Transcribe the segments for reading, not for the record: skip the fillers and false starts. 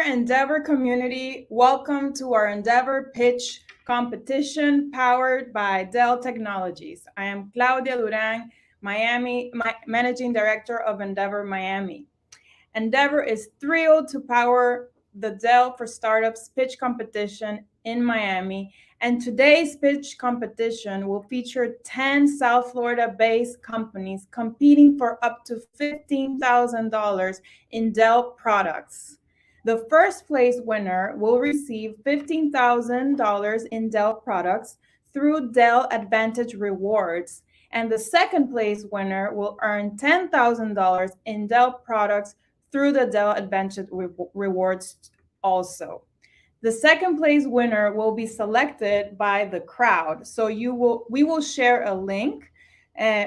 Endeavor community, welcome to our Endeavor Pitch competition powered by Dell Technologies. I am Claudia Duran, Managing Director of Endeavor Miami. Endeavor is thrilled to power the Dell for Startups pitch competition in Miami. And today's pitch competition will feature 10 South Florida based companies competing for up to $15,000 in Dell products. The first place winner will receive $15,000 in Dell products through Dell Advantage Rewards. And the second place winner will earn $10,000 in Dell products through the Dell Advantage Rewards also. The second place winner will be selected by the crowd. So we will share a link,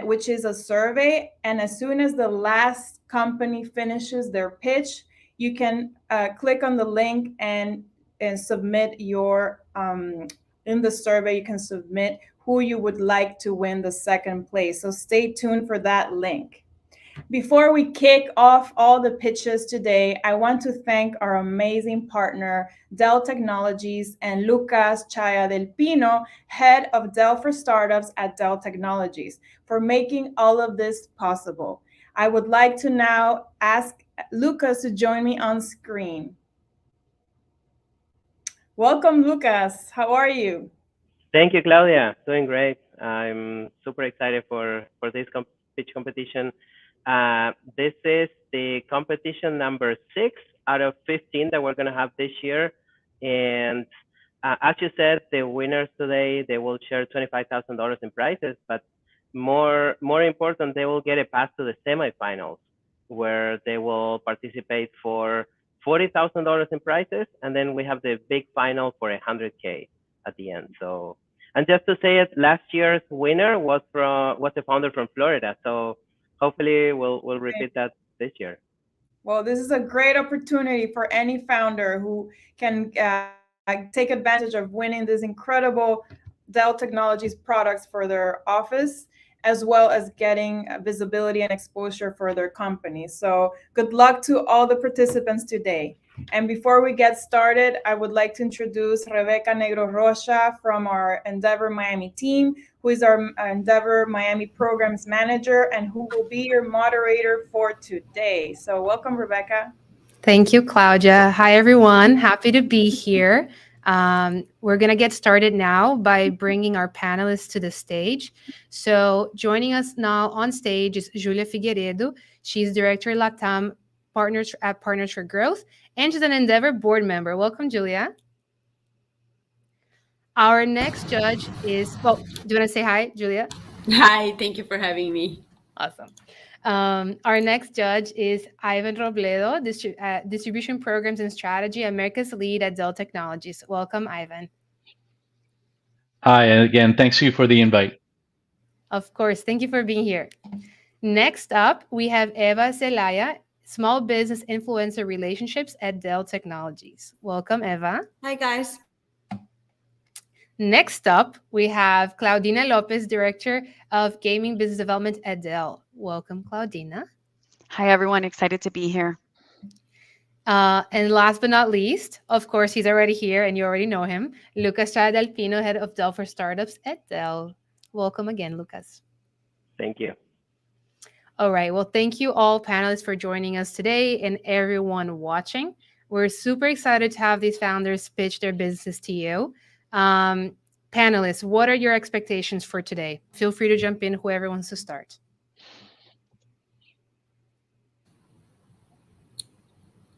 which is a survey. And as soon as the last company finishes their pitch, you can click on the link and submit your, in the survey, you can submit who you would like to win the second place. So stay tuned for that link. Before we kick off all the pitches today, I want to thank our amazing partner, Dell Technologies, and Lucas Chaya del Pino, head of Dell for Startups at Dell Technologies, for making all of this possible. I would like to now ask Lucas to join me on screen. Welcome, Lucas. How are you? Thank you, Claudia. Doing great. I'm super excited for this pitch competition. This is the competition number 6 out of 15 that we're going to have this year. And as you said, the winners today, they will share $25,000 in prizes, but more important, they will get a pass to the semifinals, where they will participate for $40,000 in prizes, and then we have the big final for $100K at the end. So, and just to say it, last year's winner was a founder from Florida. So hopefully we'll repeat that this year. Well, this is a great opportunity for any founder who can take advantage of winning these incredible Dell Technologies products for their office, as well as getting visibility and exposure for their company. So good luck to all the participants today. And before we get started, I would like to introduce Rebecca Negro Rocha from our Endeavor Miami team, who is our Endeavor Miami Programs Manager and who will be your moderator for today. So welcome, Rebecca. Thank you, Claudia. Hi, everyone. Happy to be here. We're going to get started now by bringing our panelists to the stage. So joining us now on stage is Julia Figueiredo. She's Director LATAM Partners at Partners for Growth, and she's an Endeavor board member. Welcome, Julia. Our next judge is, well, do you want to say hi, Julia? Hi, thank you for having me. Awesome. Our next judge is Ivan Robledo, Distribution Programs and Strategy, America's lead at Dell Technologies. Welcome, Ivan. Hi, and again, thanks you for the invite. Of course, thank you for being here. Next up, we have Eva Zelaya, Small Business Influencer Relationships at Dell Technologies. Welcome, Eva. Hi, guys. Next up, we have Claudina Lopez, Director of Gaming Business Development at Dell. Welcome, Claudina. Hi, everyone. Excited to be here. And last but not least, of course, he's already here and you already know him, Lucas Chaya del Pino, Head of Dell for Startups at Dell. Welcome again, Lucas. Thank you. All right. Well, thank you all panelists for joining us today and everyone watching. We're super excited to have these founders pitch their businesses to you. Panelists, what are your expectations for today? Feel free to jump in, whoever wants to start.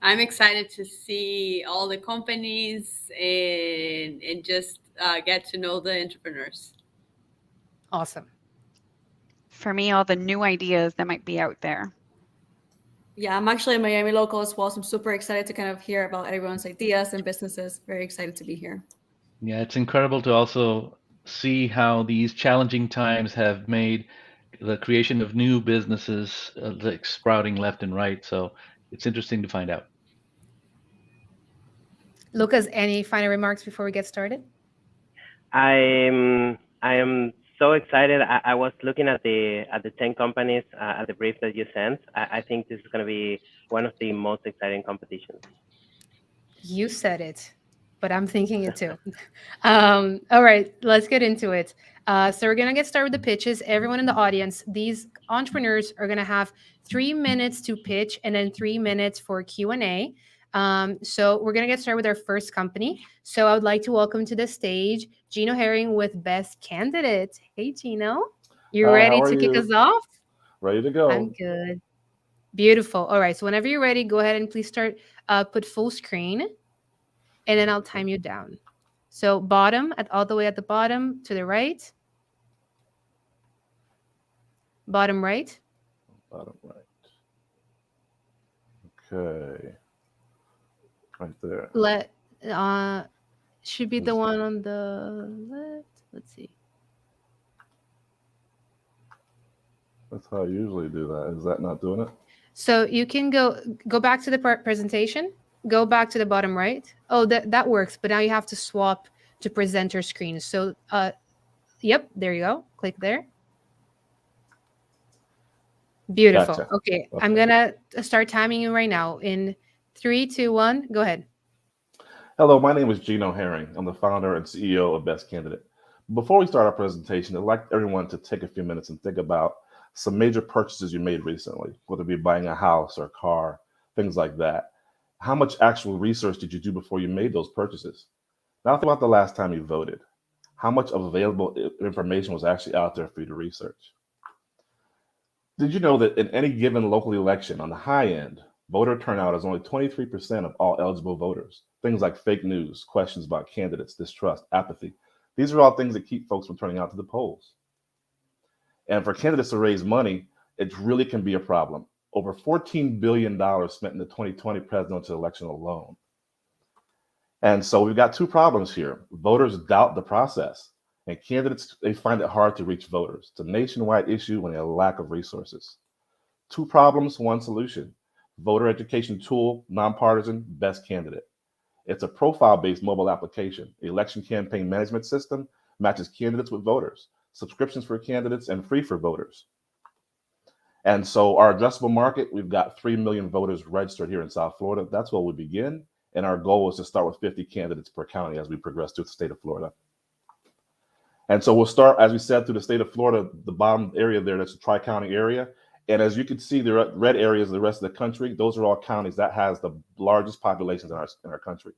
I'm excited to see all the companies and just get to know the entrepreneurs. Awesome. For me, all the new ideas that might be out there. Yeah, I'm actually a Miami local as well, so I'm super excited to kind of hear about everyone's ideas and businesses. Very excited to be here. Yeah, it's incredible to also see how these challenging times have made the creation of new businesses like sprouting left and right. So it's interesting to find out. Lucas, any final remarks before we get started? I am so excited. I was looking at the 10 companies at the brief that you sent. I think this is going to be one of the most exciting competitions. You said it, but I'm thinking it too. All right, let's get into it. So we're gonna get started with the pitches. Everyone in the audience, these entrepreneurs are gonna have 3 minutes to pitch and then 3 minutes for Q&A. So we're gonna get started with our first company. So I would like to welcome to the stage Gino Herring with Best Candidate. Hey, Gino, you Hi, ready how are to kick you? us off? Ready to I'm go. good. Beautiful. All right. So whenever you're ready, go ahead and please start. Put full screen, and then I'll time you down. So bottom, at all the way at the bottom to the right, bottom right. Bottom right. Okay, right there. Let should be the Is- one on the left. Let's see. That's how I usually do that. Is that not doing it? So you can go back to the presentation. Go back to the bottom right. Oh, that works. But now you have to swap to presenter screen. So yep, there you go. Click there. Beautiful. Gotcha. Okay, I'm Okay. gonna start timing you right now. In 3, 2, 1, go ahead. Hello, my name is Gino Herring. I'm the founder and CEO of Best Candidate. Before we start our presentation, I'd like everyone to take a few minutes and think about some major purchases you made recently, whether it be buying a house or a car, things like that. How much actual research did you do before you made those purchases? Now think about the last time you voted. How much of available information was actually out there for you to research? Did you know that in any given local election, on the high end, voter turnout is only 23% of all eligible voters? Things like fake news, questions about candidates, distrust, apathy. These are all things that keep folks from turning out to the polls. And for candidates to raise money, it really can be a problem. Over $14 billion spent in the 2020 presidential election alone. And so we've got two problems here. Voters doubt the process, and candidates, they find it hard to reach voters. It's a nationwide issue and a lack of resources. Two problems, one solution. Voter education tool, nonpartisan, Best Candidate. It's a profile-based mobile application. The election campaign management system matches candidates with voters, subscriptions for candidates, and free for voters. And so our addressable market, we've got 3 million voters registered here in South Florida. That's where we begin. And our goal is to start with 50 candidates per county as we progress through the state of Florida. And so we'll start, as we said, through the state of Florida, the bottom area there, that's the tri-county area. And as you can see, the red areas of the rest of the country, those are all counties that has the largest populations in our country.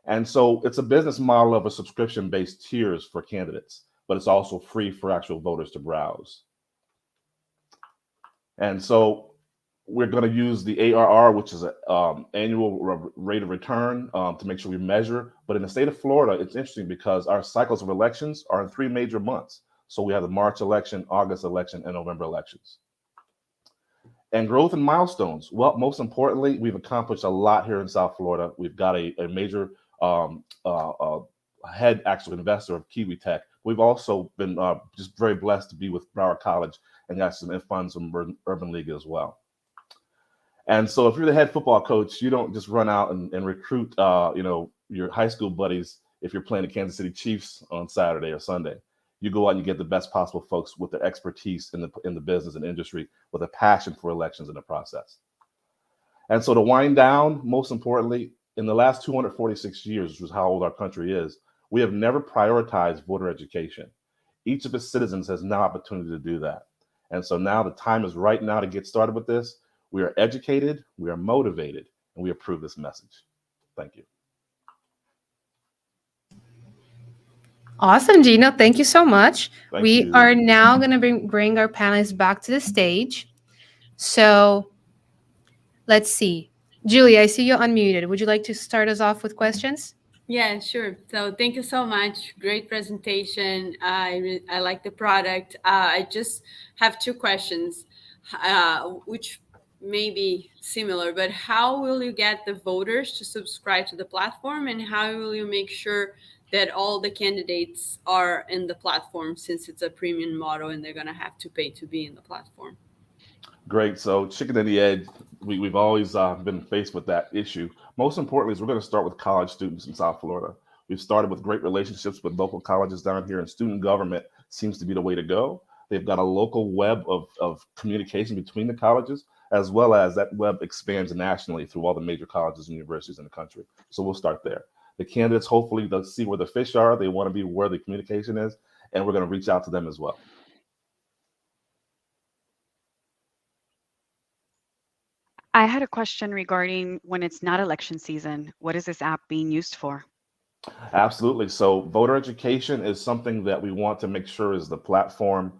And so it's a business model of a subscription-based tiers for candidates, but it's also free for actual voters to browse. And so we're going to use the ARR, which is an annual rate of return to make sure we measure. But in the state of Florida, it's interesting because our cycles of elections are in 3 major months. So we have the March election, August election, and November elections. And growth and milestones. Well, most importantly, we've accomplished a lot here in South Florida. We've got a major head actual investor of Kiwi Tech. We've also been just very blessed to be with Broward College and got some funds from Urban League as well. And so if you're the head football coach, you don't just run out and recruit your high school buddies if you're playing the Kansas City Chiefs on Saturday or Sunday. You go out and you get the best possible folks with their expertise in the business and industry with a passion for elections in the process. And so to wind down, most importantly, in the last 246 years, which is how old our country is, we have never prioritized voter education. Each of its citizens has now opportunity to do that. And so now the time is right now to get started with this. We are educated, we are motivated, and we approve this message. Thank you. Awesome, Gino. Thank you so much. Thank we you. are now going to bring our panelists back to the stage. So let's see. Julie, I see you're unmuted. Would you like to start us off with questions? Yeah, sure. So thank you so much. Great presentation. I like the product. I just have 2 questions, which may be similar, but how will you get the voters to subscribe to the platform, and how will you make sure that all the candidates are in the platform, since it's a premium model and they're going to have to pay to be in the platform? Great. So chicken and the egg, we've always been faced with that issue. Most importantly is we're going to start with college students in South Florida. We've started with great relationships with local colleges down here, and student government seems to be the way to go. They've got a local web of communication between the colleges, as well as that web expands nationally through all the major colleges and universities in the country. So we'll start there. The candidates, hopefully, they'll see where the fish are. They want to be where the communication is, and we're going to reach out to them as well. I had a question regarding when it's not election season. What is this app being used for? Absolutely. So voter education is something that we want to make sure is the platform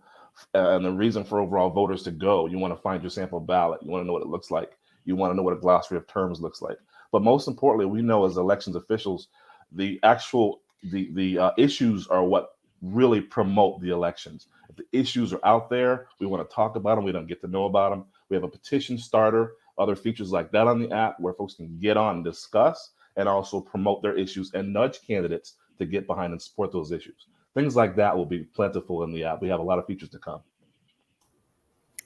and the reason for overall voters to go. You want to find your sample ballot. You want to know what it looks like. You want to know what a glossary of terms looks like. But most importantly, we know as elections officials, the actual the issues are what really promote the elections. If the issues are out there, we want to talk about them. We don't get to know about them. We have a petition starter, other features like that on the app where folks can get on and discuss and also promote their issues and nudge candidates to get behind and support those issues. Things like that will be plentiful in the app. We have a lot of features to come.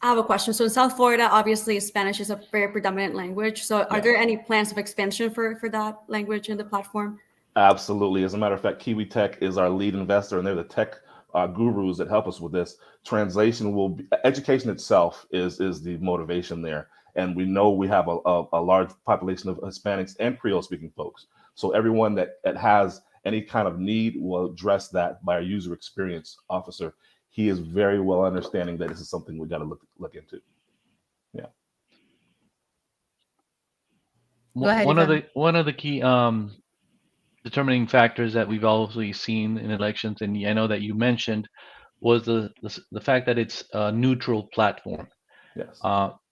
I have a question. So in South Florida, obviously Spanish is a very predominant language. So are there any plans of expansion for that language in the platform? Absolutely. As a matter of fact, Kiwi Tech is our lead investor, and they're the tech gurus that help us with this. Translation will be, education itself is the motivation there. And we know we have a large population of Hispanics and Creole speaking folks. So everyone that has any kind of need will address that by our user experience officer. He is very well understanding that this is something we got to look into. Yeah. Go ahead, One of the key determining factors that we've obviously seen in elections, and I know that you mentioned, was the fact that it's a neutral platform. Yes.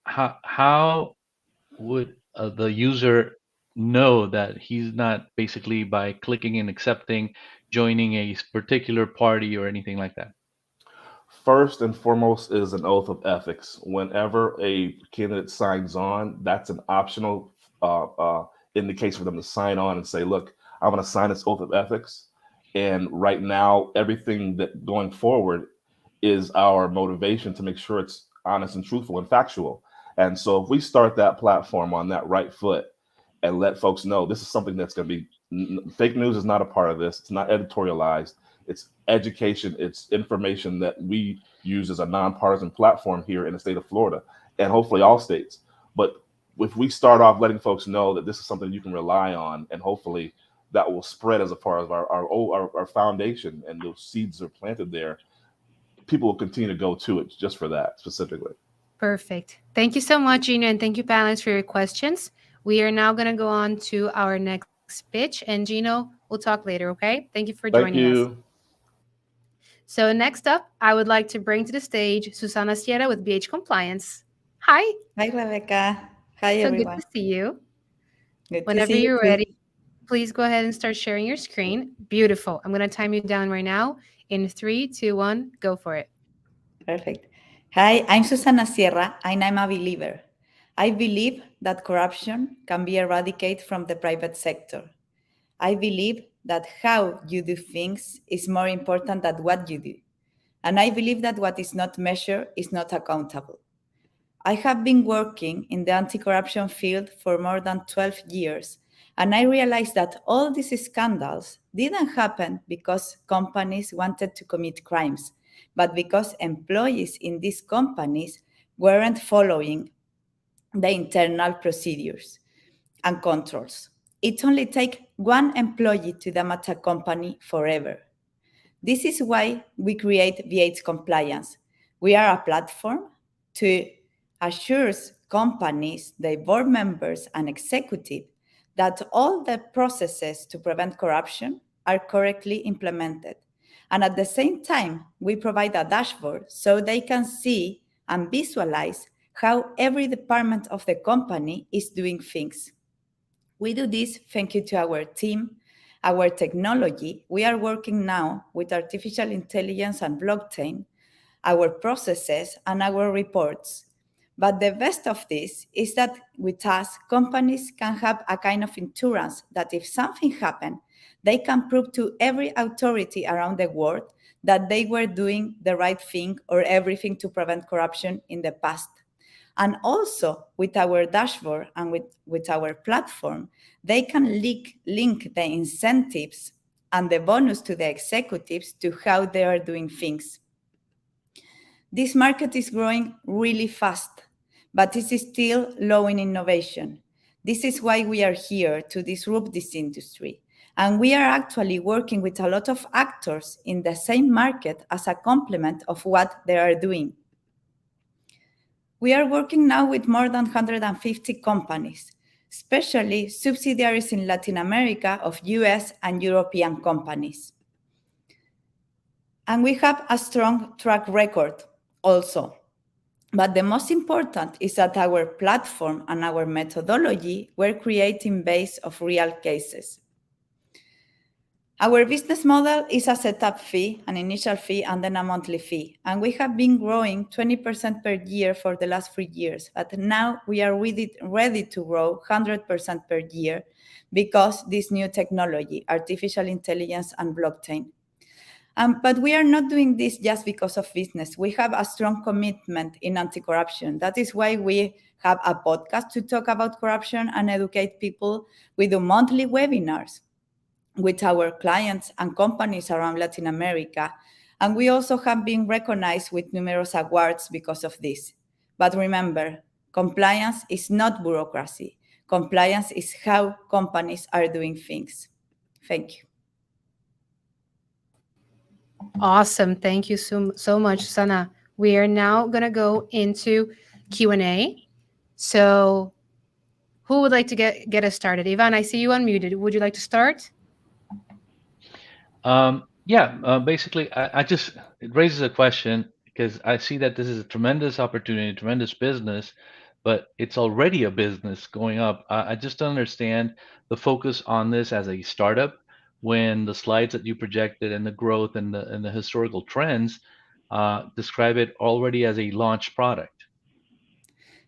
How would the user know that he's not basically by clicking and accepting, joining a particular party or anything like that? First and foremost is an oath of ethics. Whenever a candidate signs on, that's an optional indication for them to sign on and say, look, I'm going to sign this oath of ethics. And right now, everything that going forward is our motivation to make sure it's honest and truthful and factual. And so if we start that platform on that right foot and let folks know this is something that's going to be, fake news is not a part of this. It's not editorialized. It's education. It's information that we use as a nonpartisan platform here in the state of Florida and hopefully all states. But if we start off letting folks know that this is something you can rely on, and hopefully that will spread as a part of our foundation, and those seeds are planted there, people will continue to go to it just for that specifically. Perfect. Thank you so much, Gino, and thank you, panelists, for your questions. We are now going to go on to our next pitch, and Gino, we'll talk later, okay? Thank you for joining us. So next up, I would like to bring to the stage Susana Sierra with BH Compliance. Hi. Hi, Rebecca. Hi, everyone. Good to see you. Good Whenever to see you're you ready, please go ahead and start sharing your screen. Beautiful. I'm going to time you down right now. In 3, 2, 1, go for it. Perfect. Hi, I'm Susana Sierra, and I'm a believer. I believe that corruption can be eradicated from the private sector. I believe that how you do things is more important than what you do. And I believe that what is not measured is not accountable. I have been working in the anti-corruption field for more than 12 years, and I realized that all these scandals didn't happen because companies wanted to commit crimes, but because employees in these companies weren't following the internal procedures and controls. It only takes one employee to damage a company forever. This is why we create VH Compliance. We are a platform to assure companies, their board members, and executives that all the processes to prevent corruption are correctly implemented. And at the same time, we provide a dashboard so they can see and visualize how every department of the company is doing things. We do this thanks to our team, our technology. We are working now with artificial intelligence and blockchain, our processes, and our reports. But the best of this is that with us, companies can have a kind of insurance that if something happens, they can prove to every authority around the world that they were doing the right thing or everything to prevent corruption in the past. And also with our dashboard and with our platform, they can link the incentives and the bonus to the executives to how they are doing things. This market is growing really fast but it is still low in innovation. This is why we are here to disrupt this industry. And we are actually working with a lot of actors in the same market as a complement of what they are doing. We are working now with more than 150 companies, especially subsidiaries in Latin America of US and European companies. And we have a strong track record also. But the most important is that our platform and our methodology were creating based of real cases. Our business model is a setup fee, an initial fee, and then a monthly fee. And we have been growing 20% per year for the last 3 years. But now we are ready to grow 100% per year because this new technology, artificial intelligence and blockchain. But we are not doing this just because of business. We have a strong commitment in anti-corruption. That is why we have a podcast to talk about corruption and educate people. We do monthly webinars with our clients and companies around Latin America. And we also have been recognized with numerous awards because of this. But remember, compliance is not bureaucracy. Compliance is how companies are doing things. Thank you. Awesome. Thank you so much, Sana. We are now going to go into Q&A. So who would like to get us started? Ivan, I see you unmuted. Would you like to start? Basically, it raises a question because I see that this is a tremendous opportunity, tremendous business, but it's already a business going up. I just don't understand the focus on this as a startup when the slides that you projected and the growth and the historical trends describe it already as a launch product.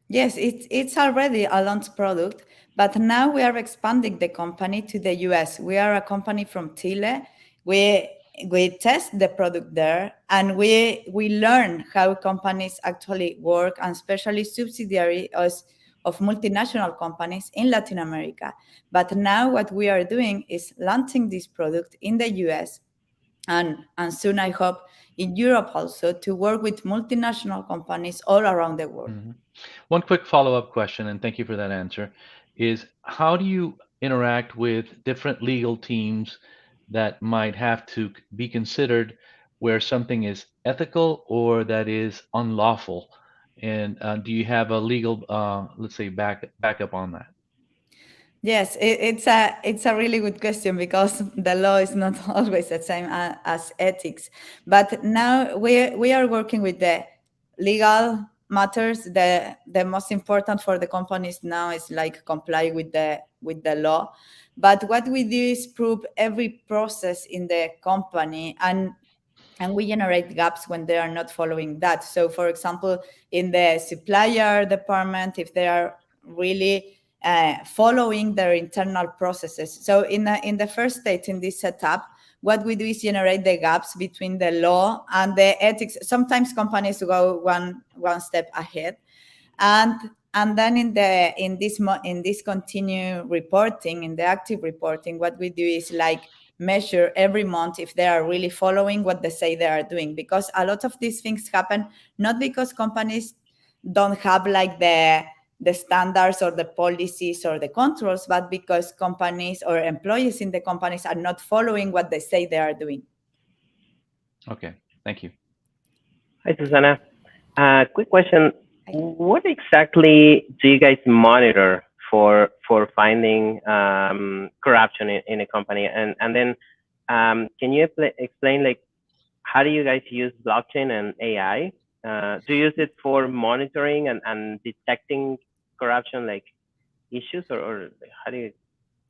Yes, it's already a launch product, but now we are expanding the company to the US. We are a company from Chile. We test the product there, and we learn how companies actually work, and especially subsidiaries of multinational companies in Latin America. But now what we are doing is launching this product in the US, and soon I hope in Europe also, to work with multinational companies all around the world. Mm-hmm. One quick follow-up question, and thank you for that answer, is how do you interact with different legal teams that might have to be considered where something is ethical or that is unlawful? And do you have a legal, let's say, backup on that? Yes, it's a really good question because the law is not always the same as ethics. But now we are working with the legal matters. The most important for the companies now is like comply with the law. But what we do is prove every process in the company, and we generate gaps when they are not following that. So, for example, in the supplier department, if they are really following their internal processes. So in the first stage in this setup, what we do is generate the gaps between the law and the ethics. Sometimes companies go one step ahead, and then in this continued reporting, in the active reporting, what we do is like measure every month if they are really following what they say they are doing, because a lot of these things happen not because companies don't have like the standards or the policies or the controls, but because companies or employees in the companies are not following what they say they are doing. Okay, thank you. Hi, Susana. Quick question. What exactly do you guys monitor for finding corruption in a company? And then can you explain like how do you guys use blockchain and AI? Do you use it for monitoring and detecting corruption like issues, or how do you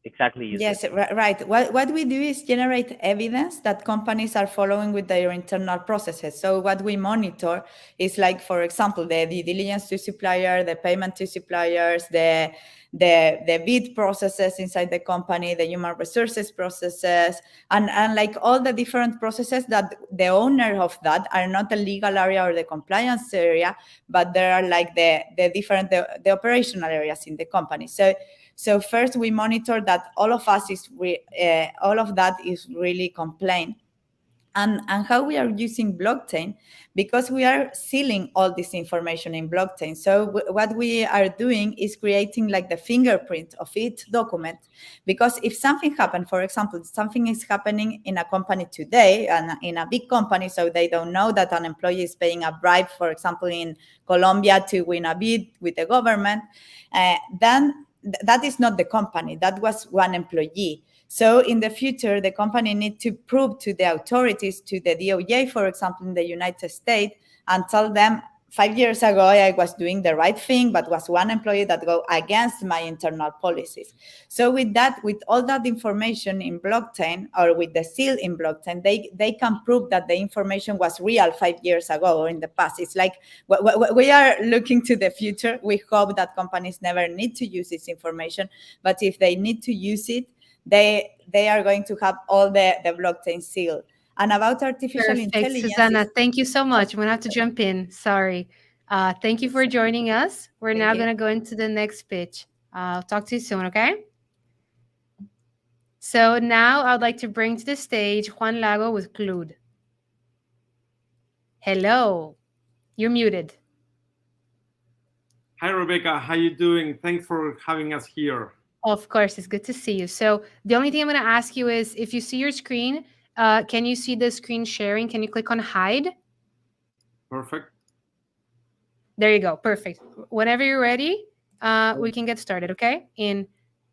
exactly use Yes, it? right. What we do is generate evidence that companies are following with their internal processes. So what we monitor is like, for example, the due diligence to supplier, the payment to suppliers, the bid processes inside the company, the human resources processes, and like all the different processes that the owner of that are not the legal area or the compliance area, but there are like the different the operational areas in the company. So first we monitor that all of that is really compliant. and how we are using blockchain, because we are sealing all this information in blockchain. So what we are doing is creating like the fingerprint of each document, because if something happened, for example, something is happening in a company today and in a big company, so they don't know that an employee is paying a bribe, for example, in Colombia to win a bid with the government, then that is not the company, that was one employee. So in the future, the company needs to prove to the authorities, to the DOJ, for example, in the United States, and tell them 5 years ago, I was doing the right thing, but was one employee that go against my internal policies. So with that, with all that information in blockchain, or with the seal in blockchain, they can prove that the information was real 5 years ago or in the past. It's like we are looking to the future. We hope that companies never need to use this information, but if they need to use it, they are going to have all the blockchain seal. And about artificial Perfect, intelligence, Susanna. Thank you so much. I'm going to have to jump in. Sorry. Thank you for joining us. We're now going to go into the next pitch. I'll talk to you soon, okay? So now I'd like to bring to the stage Juan Lago with Clued. Hello. You're muted. Hi, Rebecca. How you doing? Thanks for having us here. Of course, it's good to see you. So the only thing I'm going to ask you is, if you see your screen, can you see the screen sharing? Can you click on hide? Perfect. There you go. Perfect. Whenever you're ready, we can get started, okay? In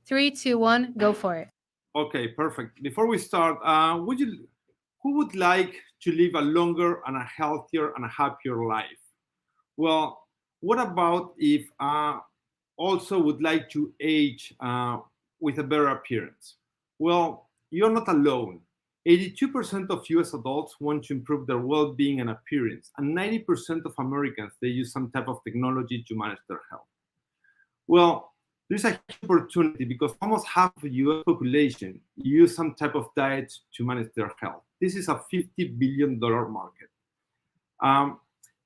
3, 2, 1, go for it. Okay, perfect. Before we start, who would like to live a longer and a healthier and a happier life? Well, what about if also would like to age with a better appearance? Well, you're not alone. 82% of US adults want to improve their well-being and appearance, and 90% of Americans, they use some type of technology to manage their health. Well, there's a huge opportunity because almost half of the US population use some type of diet to manage their health. This is a $50 billion market.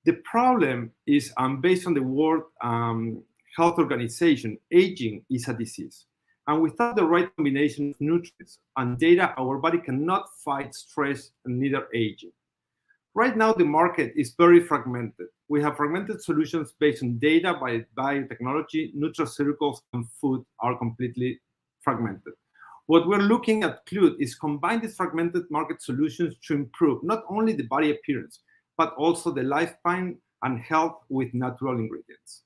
The problem is, based on the World Health Organization, aging is a disease. And without the right combination of nutrients and data, our body cannot fight stress and neither aging. Right now, the market is very fragmented. We have fragmented solutions based on data, biotechnology, nutraceuticals, and food are completely fragmented. What we're looking at Clued is combine these fragmented market solutions to improve not only the body appearance, but also the lifespan and health with natural ingredients.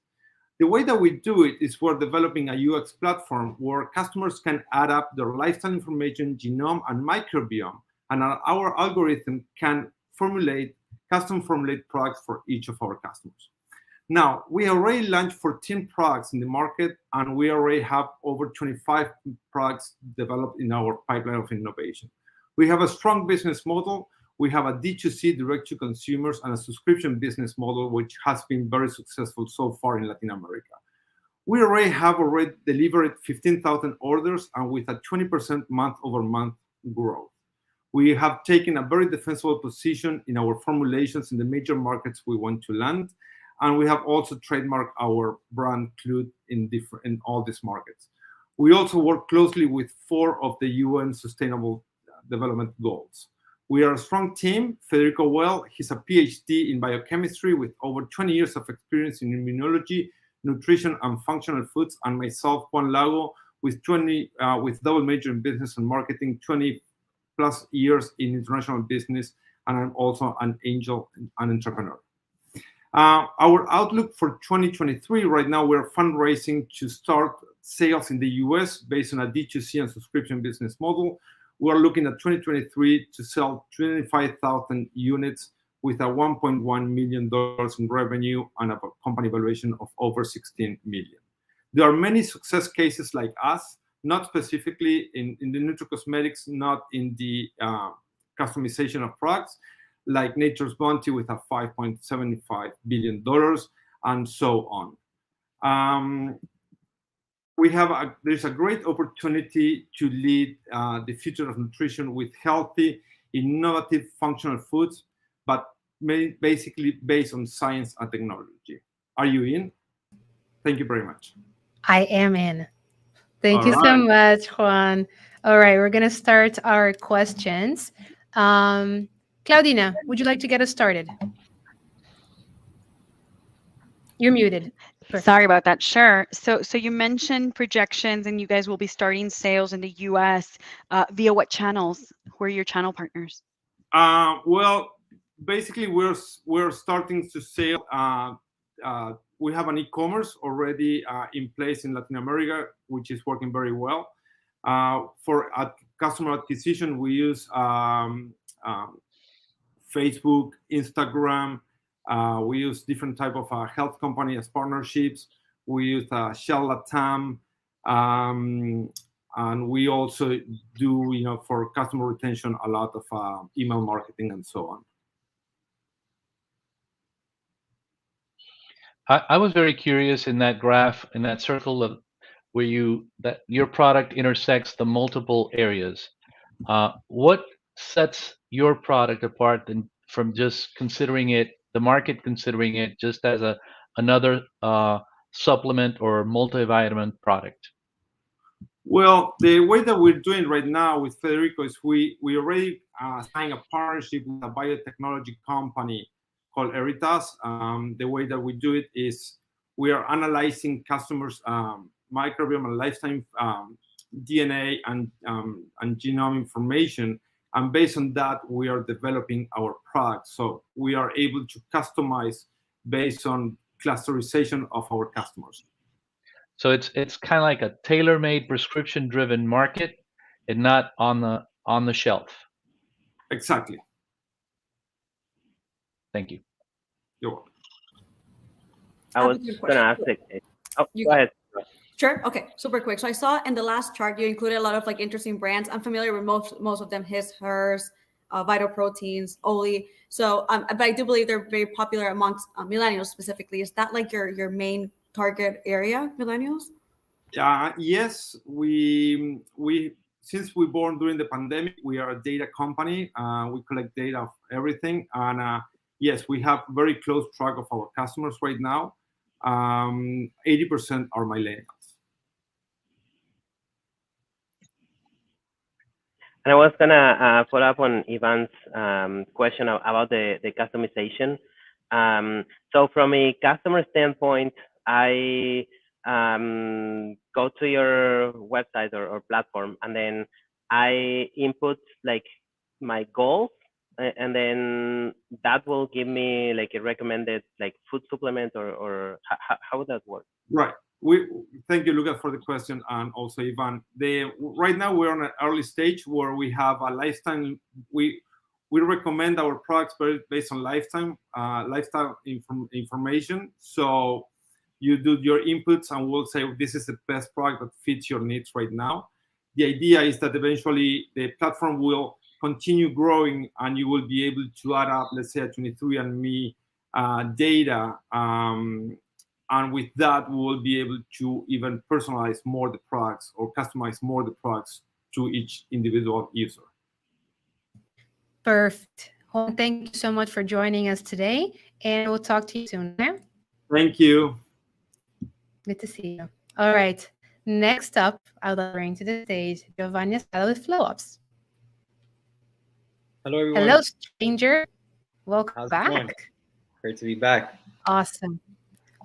The way that we do it is we're developing a UX platform where customers can add up their lifestyle information, genome, and microbiome, and our algorithm can custom formulate products for each of our customers. Now, we already launched 14 products in the market, and we already have over 25 products developed in our pipeline of innovation. We have a strong business model. We have a D2C, direct to consumers, and a subscription business model, which has been very successful so far in Latin America. We have delivered 15,000 orders, and with a 20% month-over-month growth. We have taken a very defensible position in our formulations in the major markets we want to land, and we have also trademarked our brand Clued in all these markets. We also work closely with 4 of the UN Sustainable Development Goals. We are a strong team. Federico Well, he's a PhD in biochemistry with over 20 years of experience in immunology, nutrition, and functional foods, and myself, Juan Lago, with double major in business and marketing, 20 plus years in international business, and I'm also an angel and an entrepreneur. Our outlook for 2023, right now we're fundraising to start sales in the US based on a D2C and subscription business model. We're looking at 2023 to sell 25,000 units with a $1.1 million in revenue and a company valuation of over 16 million. There are many success cases like us, not specifically in the nutracosmetics, not in the customization of products, like Nature's Bounty with a $5.75 billion and so on. There's a great opportunity to lead the future of nutrition with healthy, innovative, functional foods, but basically based on science and technology. Are you in? Thank you very much. I am in. Thank you so much, Juan. All right, we're going to start our questions. Claudina, would you like to get us started? You're muted. Perfect. Sorry about that. Sure. So you mentioned projections, and you guys will be starting sales in the U.S. Via what channels? Who are your channel partners? Well, basically, we're starting to sell. We have an e-commerce already in place in Latin America, which is working very well. For customer acquisition, we use Facebook, Instagram. We use different type of health company as partnerships. We use Shell Latam, and we also do, for customer retention, a lot of email marketing and so on. I was very curious in that graph, in that circle of where your product intersects the multiple areas. What sets your product apart from just considering it, the market considering it just as another supplement or multivitamin product? Well, the way that we're doing right now with Federico is we already signed a partnership with a biotechnology company called Eritas. The way that we do it is we are analyzing customers' microbiome and lifetime DNA and genome information, and based on that, we are developing our products. So we are able to customize based on clusterization of our customers. So it's kind of like a tailor-made, prescription-driven market, and not on the shelf. Exactly. Thank you. You're welcome. I was going to ask it. Oh, go ahead. Sure. Okay. Super quick. So I saw in the last chart you included a lot of interesting brands. I'm familiar with most of them: his, hers, Vital Proteins, Oli. So, but I do believe they're very popular amongst millennials specifically. Is that your main target area, millennials? Yes. We since we born during the pandemic, we are a data company. We collect data of everything, and yes, we have very close track of our customers right now. 80% are millennials. And I was gonna follow up on Ivan's question about the customization. So from a customer standpoint, I go to your website or platform, and then I input my goals, and then that will give me a recommended food supplement, or how would that work? Right. Thank you, Lucas, for the question, and also Ivan. Right now we're on an early stage where we have a lifetime. We recommend our products based on lifestyle information. So you do your inputs, and we'll say this is the best product that fits your needs right now. The idea is that eventually the platform will continue growing, and you will be able to add up, let's say, a 23andMe data. And with that, we will be able to even personalize more the products or customize more the products to each individual user. Perfect. Juan, thank you so much for joining us today, and we'll talk to you soon. Okay? Thank you. Good to see you. All right. Next up, I'd like to bring to the stage Giovanni Estrada with FlowOps. Hello, everyone. Hello, stranger. Welcome How's it back. going? Great to be back. Awesome.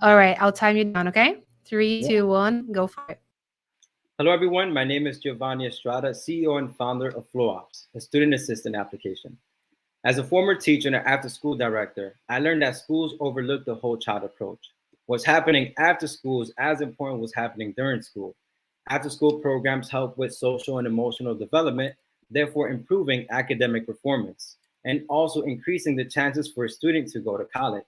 All right, I'll time you down, okay? 3, 2, 1, go for it. Hello, everyone. My name is Giovanni Estrada, CEO and founder of FlowOps, a student assistant application. As a former teacher and an after-school director, I learned that schools overlook the whole child approach. What's happening after school is as important as what's happening during school. After-school programs help with social and emotional development, therefore improving academic performance, and also increasing the chances for a student to go to college.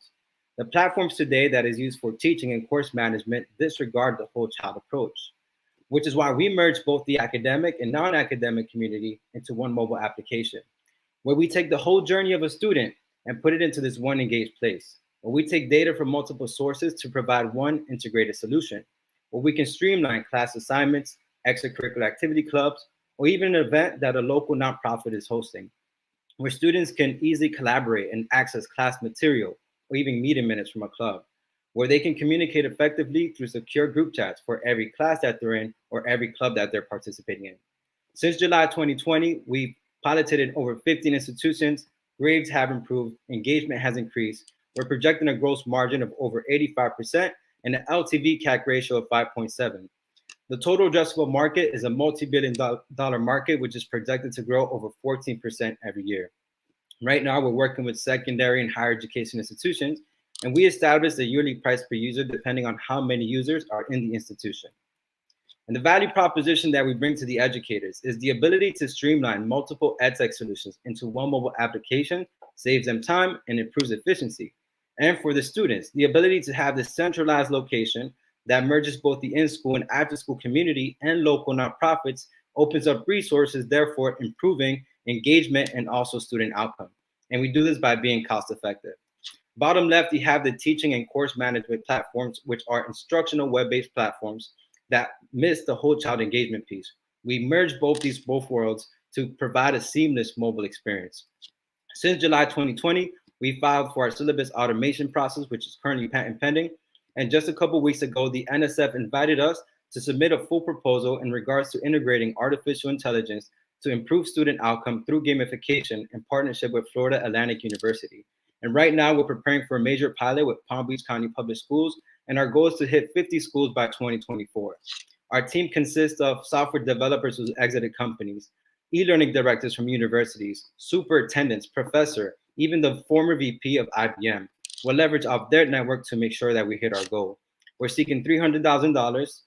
The platforms today that is used for teaching and course management disregard the whole child approach, which is why we merge both the academic and non-academic community into one mobile application, where we take the whole journey of a student and put it into this one engaged place, where we take data from multiple sources to provide one integrated solution, where we can streamline class assignments, extracurricular activity clubs, or even an event that a local nonprofit is hosting, where students can easily collaborate and access class material, or even meeting minutes from a club, where they can communicate effectively through secure group chats for every class that they're in or every club that they're participating in. Since July 2020, we've piloted in over 15 institutions, grades have improved, engagement has increased. We're projecting a gross margin of over 85% and an LTV CAC ratio of 5.7. The total addressable market is a multi-billion dollar market, which is projected to grow over 14% every year. Right now, we're working with secondary and higher education institutions, and we established a yearly price per user depending on how many users are in the institution. And the value proposition that we bring to the educators is the ability to streamline multiple edtech solutions into one mobile application, saves them time and improves efficiency. And for the students, the ability to have this centralized location that merges both the in-school and after-school community and local nonprofits opens up resources, therefore improving engagement and also student outcome. And we do this by being cost effective. Bottom left, you have the teaching and course management platforms, which are instructional web-based platforms that miss the whole child engagement piece. We merge both worlds to provide a seamless mobile experience. Since July 2020, we filed for our syllabus automation process, which is currently patent pending. And just a couple weeks ago, the NSF invited us to submit a full proposal in regards to integrating artificial intelligence to improve student outcome through gamification in partnership with Florida Atlantic University. And right now, we're preparing for a major pilot with Palm Beach County Public Schools, and our goal is to hit 50 schools by 2024. Our team consists of software developers who exited companies, e-learning directors from universities, superintendents, professor, even the former VP of IBM. We'll leverage off their network to make sure that we hit our goal. We're seeking $300,000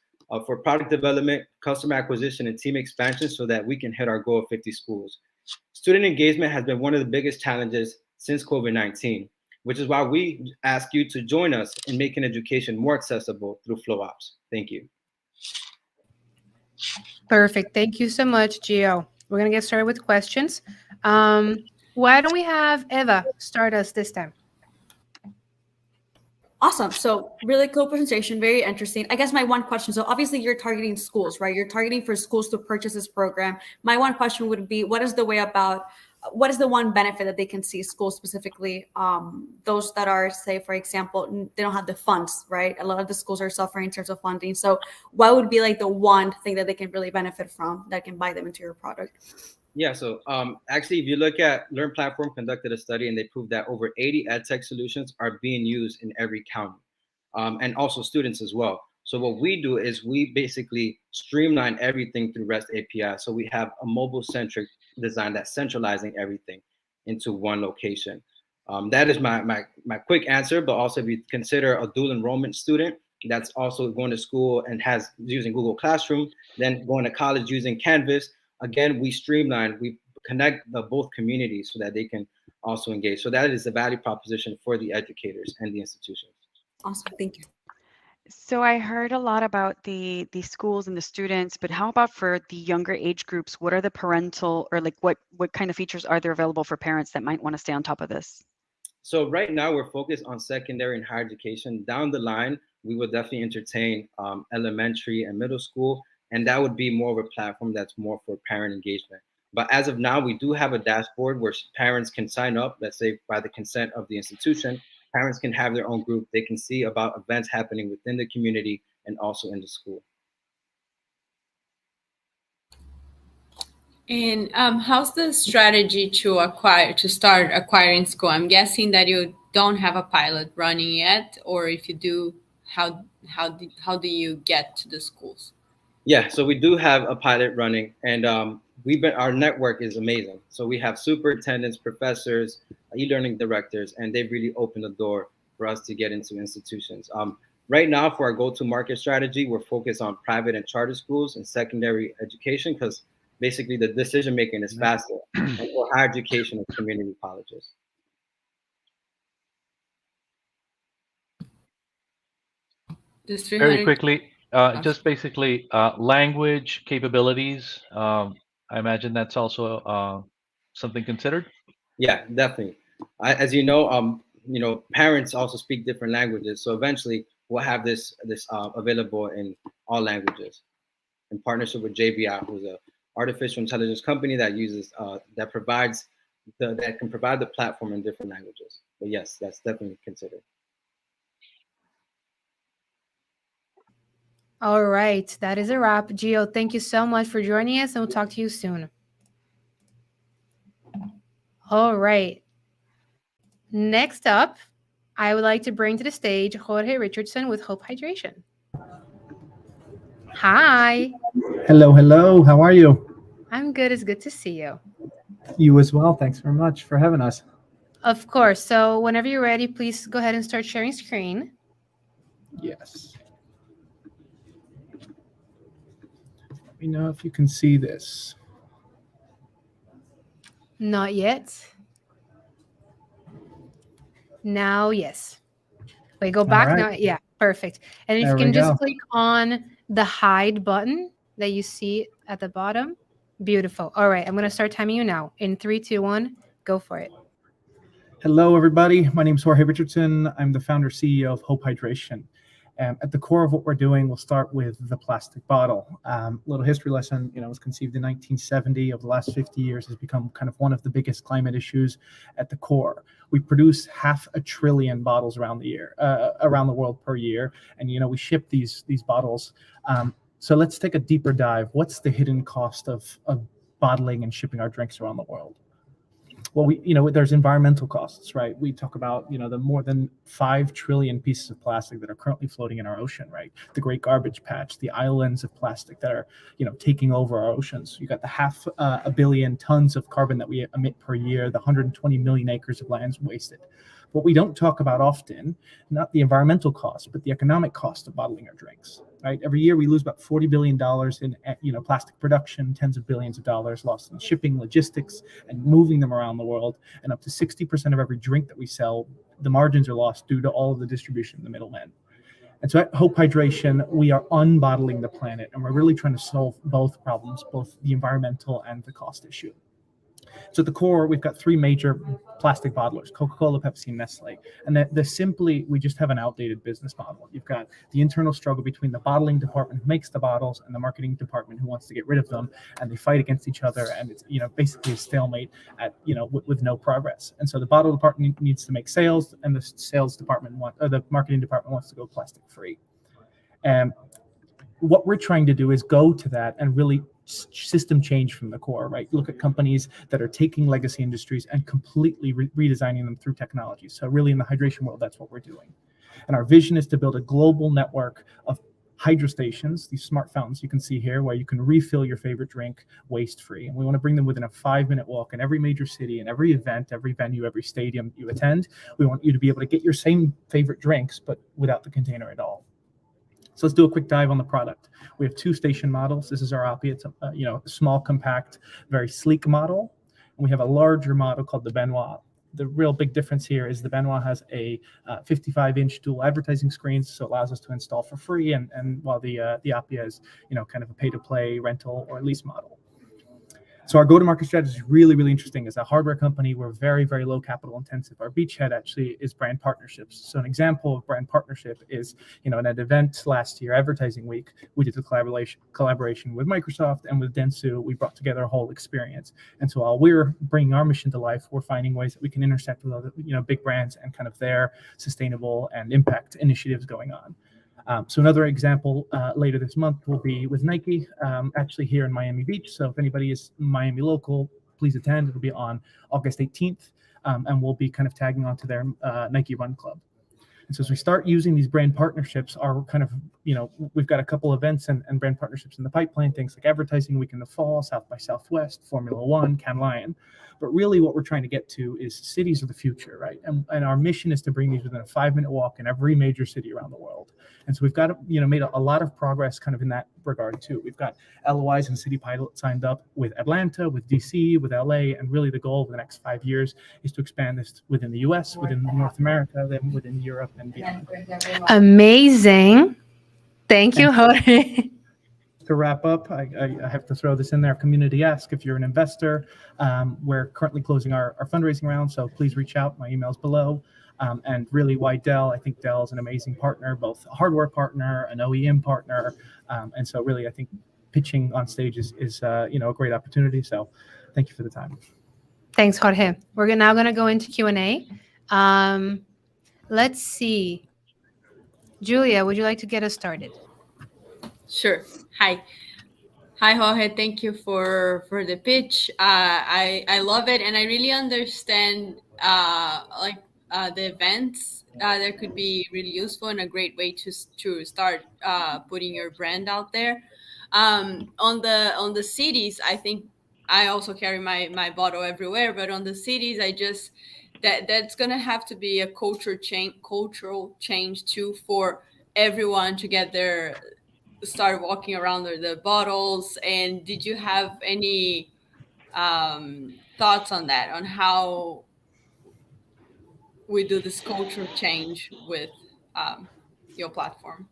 for product development, customer acquisition, and team expansion so that we can hit our goal of 50 schools. Student engagement has been one of the biggest challenges since COVID-19, which is why we ask you to join us in making education more accessible through FlowOps. Thank you. Perfect. Thank you so much, Gio. We're going to get started with questions. Why don't we have Eva start us this time? Awesome. So really cool presentation, very interesting. I guess my one question, so obviously you're targeting schools, right? You're targeting for schools to purchase this program. My one question would be, what is the one benefit that they can see, schools specifically, those that are, say, for example, they don't have the funds, right? A lot of the schools are suffering in terms of funding. So what would be like the one thing that they can really benefit from that can buy them into your product? Yeah, so actually, if you look at Learn Platform conducted a study and they proved that over 80 edtech solutions are being used in every county, and also students as well. So what we do is we basically streamline everything through REST API. So we have a mobile-centric design that's centralizing everything into one location. That is my quick answer, but also if you consider a dual enrollment student that's also going to school and has using Google Classroom, then going to college using Canvas, again, we streamline, we connect the both communities so that they can also engage. So that is the value proposition for the educators and the institutions. Awesome, thank you. So I heard a lot about the schools and the students, but how about for the younger age groups? What are the parental, or like what kind of features are there available for parents that might want to stay on top of this? So right now we're focused on secondary and higher education. Down the line, we will definitely entertain elementary and middle school, and that would be more of a platform that's more for parent engagement. But as of now, we do have a dashboard where parents can sign up, let's say by the consent of the institution. Parents can have their own group. They can see about events happening within the community and also in the school. And how's the strategy to start acquiring school? I'm guessing that you don't have a pilot running yet, or if you do, how do you get to the schools? Yeah, so we do have a pilot running, and our network is amazing. So we have superintendents, professors, e-learning directors, and they've really opened the door for us to get into institutions. Right now, for our go-to-market strategy, we're focused on private and charter schools and secondary education because basically the decision-making is faster, and for higher education and community colleges. Very quickly, just basically language capabilities. I imagine that's also something considered. Yeah, definitely. As you know, parents also speak different languages, so eventually we'll have this available in all languages, in partnership with JBI, who's a artificial intelligence company that uses that can provide the platform in different languages. But yes, that's definitely considered. All right, that is a wrap. Gio, thank you so much for joining us, and we'll talk to you soon. All right, Next up, I would like to bring to the stage Jorge Richardson with Hope Hydration. Hi. Hello, hello. How are you? I'm good. It's good to see you. You as well. Thanks very much for having us. Of course. So whenever you're ready, please go ahead and start sharing screen. Yes. Let me know if you can see this. Not yet. Now, yes. Wait, go back. right. Now, yeah, perfect. And if There you we can just go. click on the hide button that you see at the bottom. Beautiful. All right, I'm going to start timing you now. In 3, 2, 1, go for it. Hello, everybody. My name is Jorge Richardson. I'm the founder CEO of Hope Hydration. At the core of what we're doing, we'll start with the plastic bottle. Little history lesson, it was conceived in 1970. Over the last 50 years, has become kind of one of the biggest climate issues at the core. We produce 500 billion bottles around the world per year, and we ship these bottles. So let's take a deeper dive. What's the hidden cost of bottling and shipping our drinks around the world? Well, there's environmental costs, right? We talk about, the more than 5 trillion pieces of plastic that are currently floating in our ocean, right? The Great Garbage Patch, the islands of plastic that are, taking over our oceans. You got the 500 million tons of carbon that we emit per year, the 120 million acres of lands wasted. What we don't talk about often, not the environmental cost, but the economic cost of bottling our drinks, right? Every year we lose about $40 billion in plastic production, tens of billions of dollars lost in shipping, logistics, and moving them around the world. And up to 60% of every drink that we sell, the margins are lost due to all of the distribution in the middlemen. And so at Hope Hydration, we are unbottling the planet, and we're really trying to solve both problems, both the environmental and the cost issue. So at the core, we've got 3 major plastic bottlers, Coca-Cola, Pepsi, and Nestle. And we just have an outdated business model. You've got the internal struggle between the bottling department who makes the bottles and the marketing department who wants to get rid of them, and they fight against each other, and it's basically a stalemate with no progress. And so the bottle department needs to make sales, and the the marketing department wants to go plastic free. And what we're trying to do is go to that and really system change from the core, right? Look at companies that are taking legacy industries and completely redesigning them through technology. So really in the hydration world, that's what we're doing. And our vision is to build a global network of hydro stations, these smart fountains you can see here, where you can refill your favorite drink waste-free. And we want to bring them within a 5-minute walk in every major city, and every event, every venue, every stadium you attend. We want you to be able to get your same favorite drinks, but without the container at all. So let's do a quick dive on the product. We have 2 station models. This is our Appia. It's a small, compact, very sleek model. And we have a larger model called the Benoit. The real big difference here is the Benoit has a 55-inch dual advertising screen, so it allows us to install for free. And while the Appia is kind of a pay-to-play rental or lease model. So our go-to-market strategy is really, really interesting. As a hardware company, we're very, very low capital intensive. Our beachhead actually is brand partnerships. So an example of brand partnership is, at an event last year, Advertising Week, we did a collaboration with Microsoft and with Dentsu. We brought together a whole experience. And so while we're bringing our mission to life, we're finding ways that we can intersect with other, big brands and kind of their sustainable and impact initiatives going on. So another example later this month will be with Nike, actually here in Miami Beach. So if anybody is Miami local, please attend. It'll be on August 18th, and we'll be kind of tagging onto their Nike Run Club. And so as we start using these brand partnerships, our kind of, we've got a couple events and brand partnerships in the pipeline, things like Advertising Week in the fall, South by Southwest, Formula One, Cannes Lion. But really what we're trying to get to is cities of the future, right? And our mission is to bring these within a 5-minute walk in every major city around the world. And so we've got, made a lot of progress kind of in that regard too. We've got LOIs and city pilots signed up with Atlanta, with DC, with LA, and really the goal over the next 5 years is to expand this within the US, within North America, then within Europe and beyond. Amazing. Thank you, Jorge. To wrap up, I have to throw this in there. Community Ask, if you're an investor, we're currently closing our fundraising round, so please reach out. My email's below. And really, why Dell? I think Dell is an amazing partner, both a hardware partner, an OEM partner. And so really, I think pitching on stage is a great opportunity. So thank you for the time. Thanks, Jorge. We're now going to go into Q&A. Let's see. Julia, would you like to get us started? Sure. Hi, Jorge. Thank you for the pitch. I love it, and I really understand the events, that could be really useful and a great way to start putting your brand out there. On the cities, I think I also carry my bottle everywhere, but on the cities, that's gonna have to be a cultural change too, for everyone to get their start walking around with the bottles. And did you have any thoughts on that, on how we do this cultural change with your platform?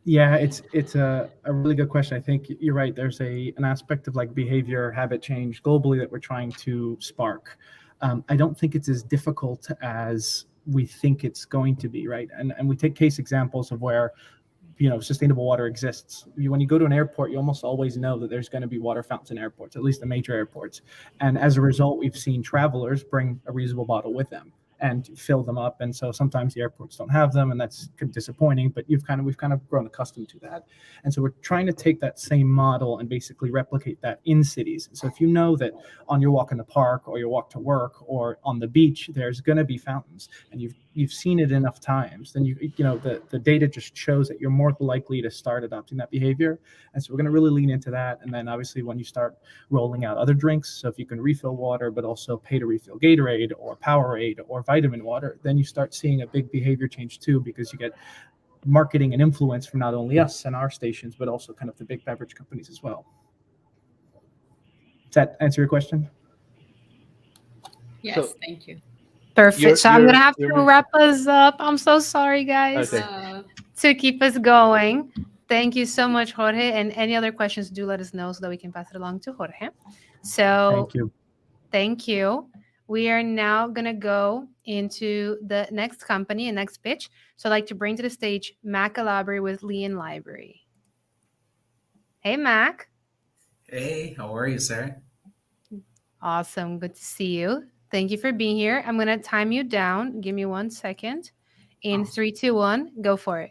Yeah, it's a really good question. I think you're right. There's an aspect of like behavior, habit change globally that we're trying to spark. I don't think it's as difficult as we think it's going to be, right? And we take case examples of where sustainable water exists. When you go to an airport, you almost always know that there's going to be water fountains in airports, at least the major airports. And as a result, we've seen travelers bring a reusable bottle with them and fill them up. And so sometimes the airports don't have them, and that's disappointing, but we've kind of grown accustomed to that. And so we're trying to take that same model and basically replicate that in cities. So if you know that on your walk in the park or your walk to work or on the beach, there's going to be fountains, and you've seen it enough times, then the data just shows that you're more likely to start adopting that behavior. And so we're going to really lean into that. And then obviously when you start rolling out other drinks, so if you can refill water but also pay to refill Gatorade or Powerade or vitamin water, then you start seeing a big behavior change too, because you get marketing and influence from not only us and our stations, but also kind of the big beverage companies as well. Does that answer your question? Yes, So- thank you. Perfect. So I'm You're- gonna have to you're- wrap us up. I'm so sorry, guys, Okay. to keep us going. Thank you so much, Jorge. And any other questions, do let us know so that we can pass it along to Jorge. So Thank you. thank you. We are now gonna go into the next company and next pitch. So I'd like to bring to the stage Mac Library with Lean Library. Hey, Mac. Hey, how are you, Sarah? Awesome. Good to see you. Thank you for being here. I'm going to time you down. Give me 1 second. In 3, 2, 1, go for it.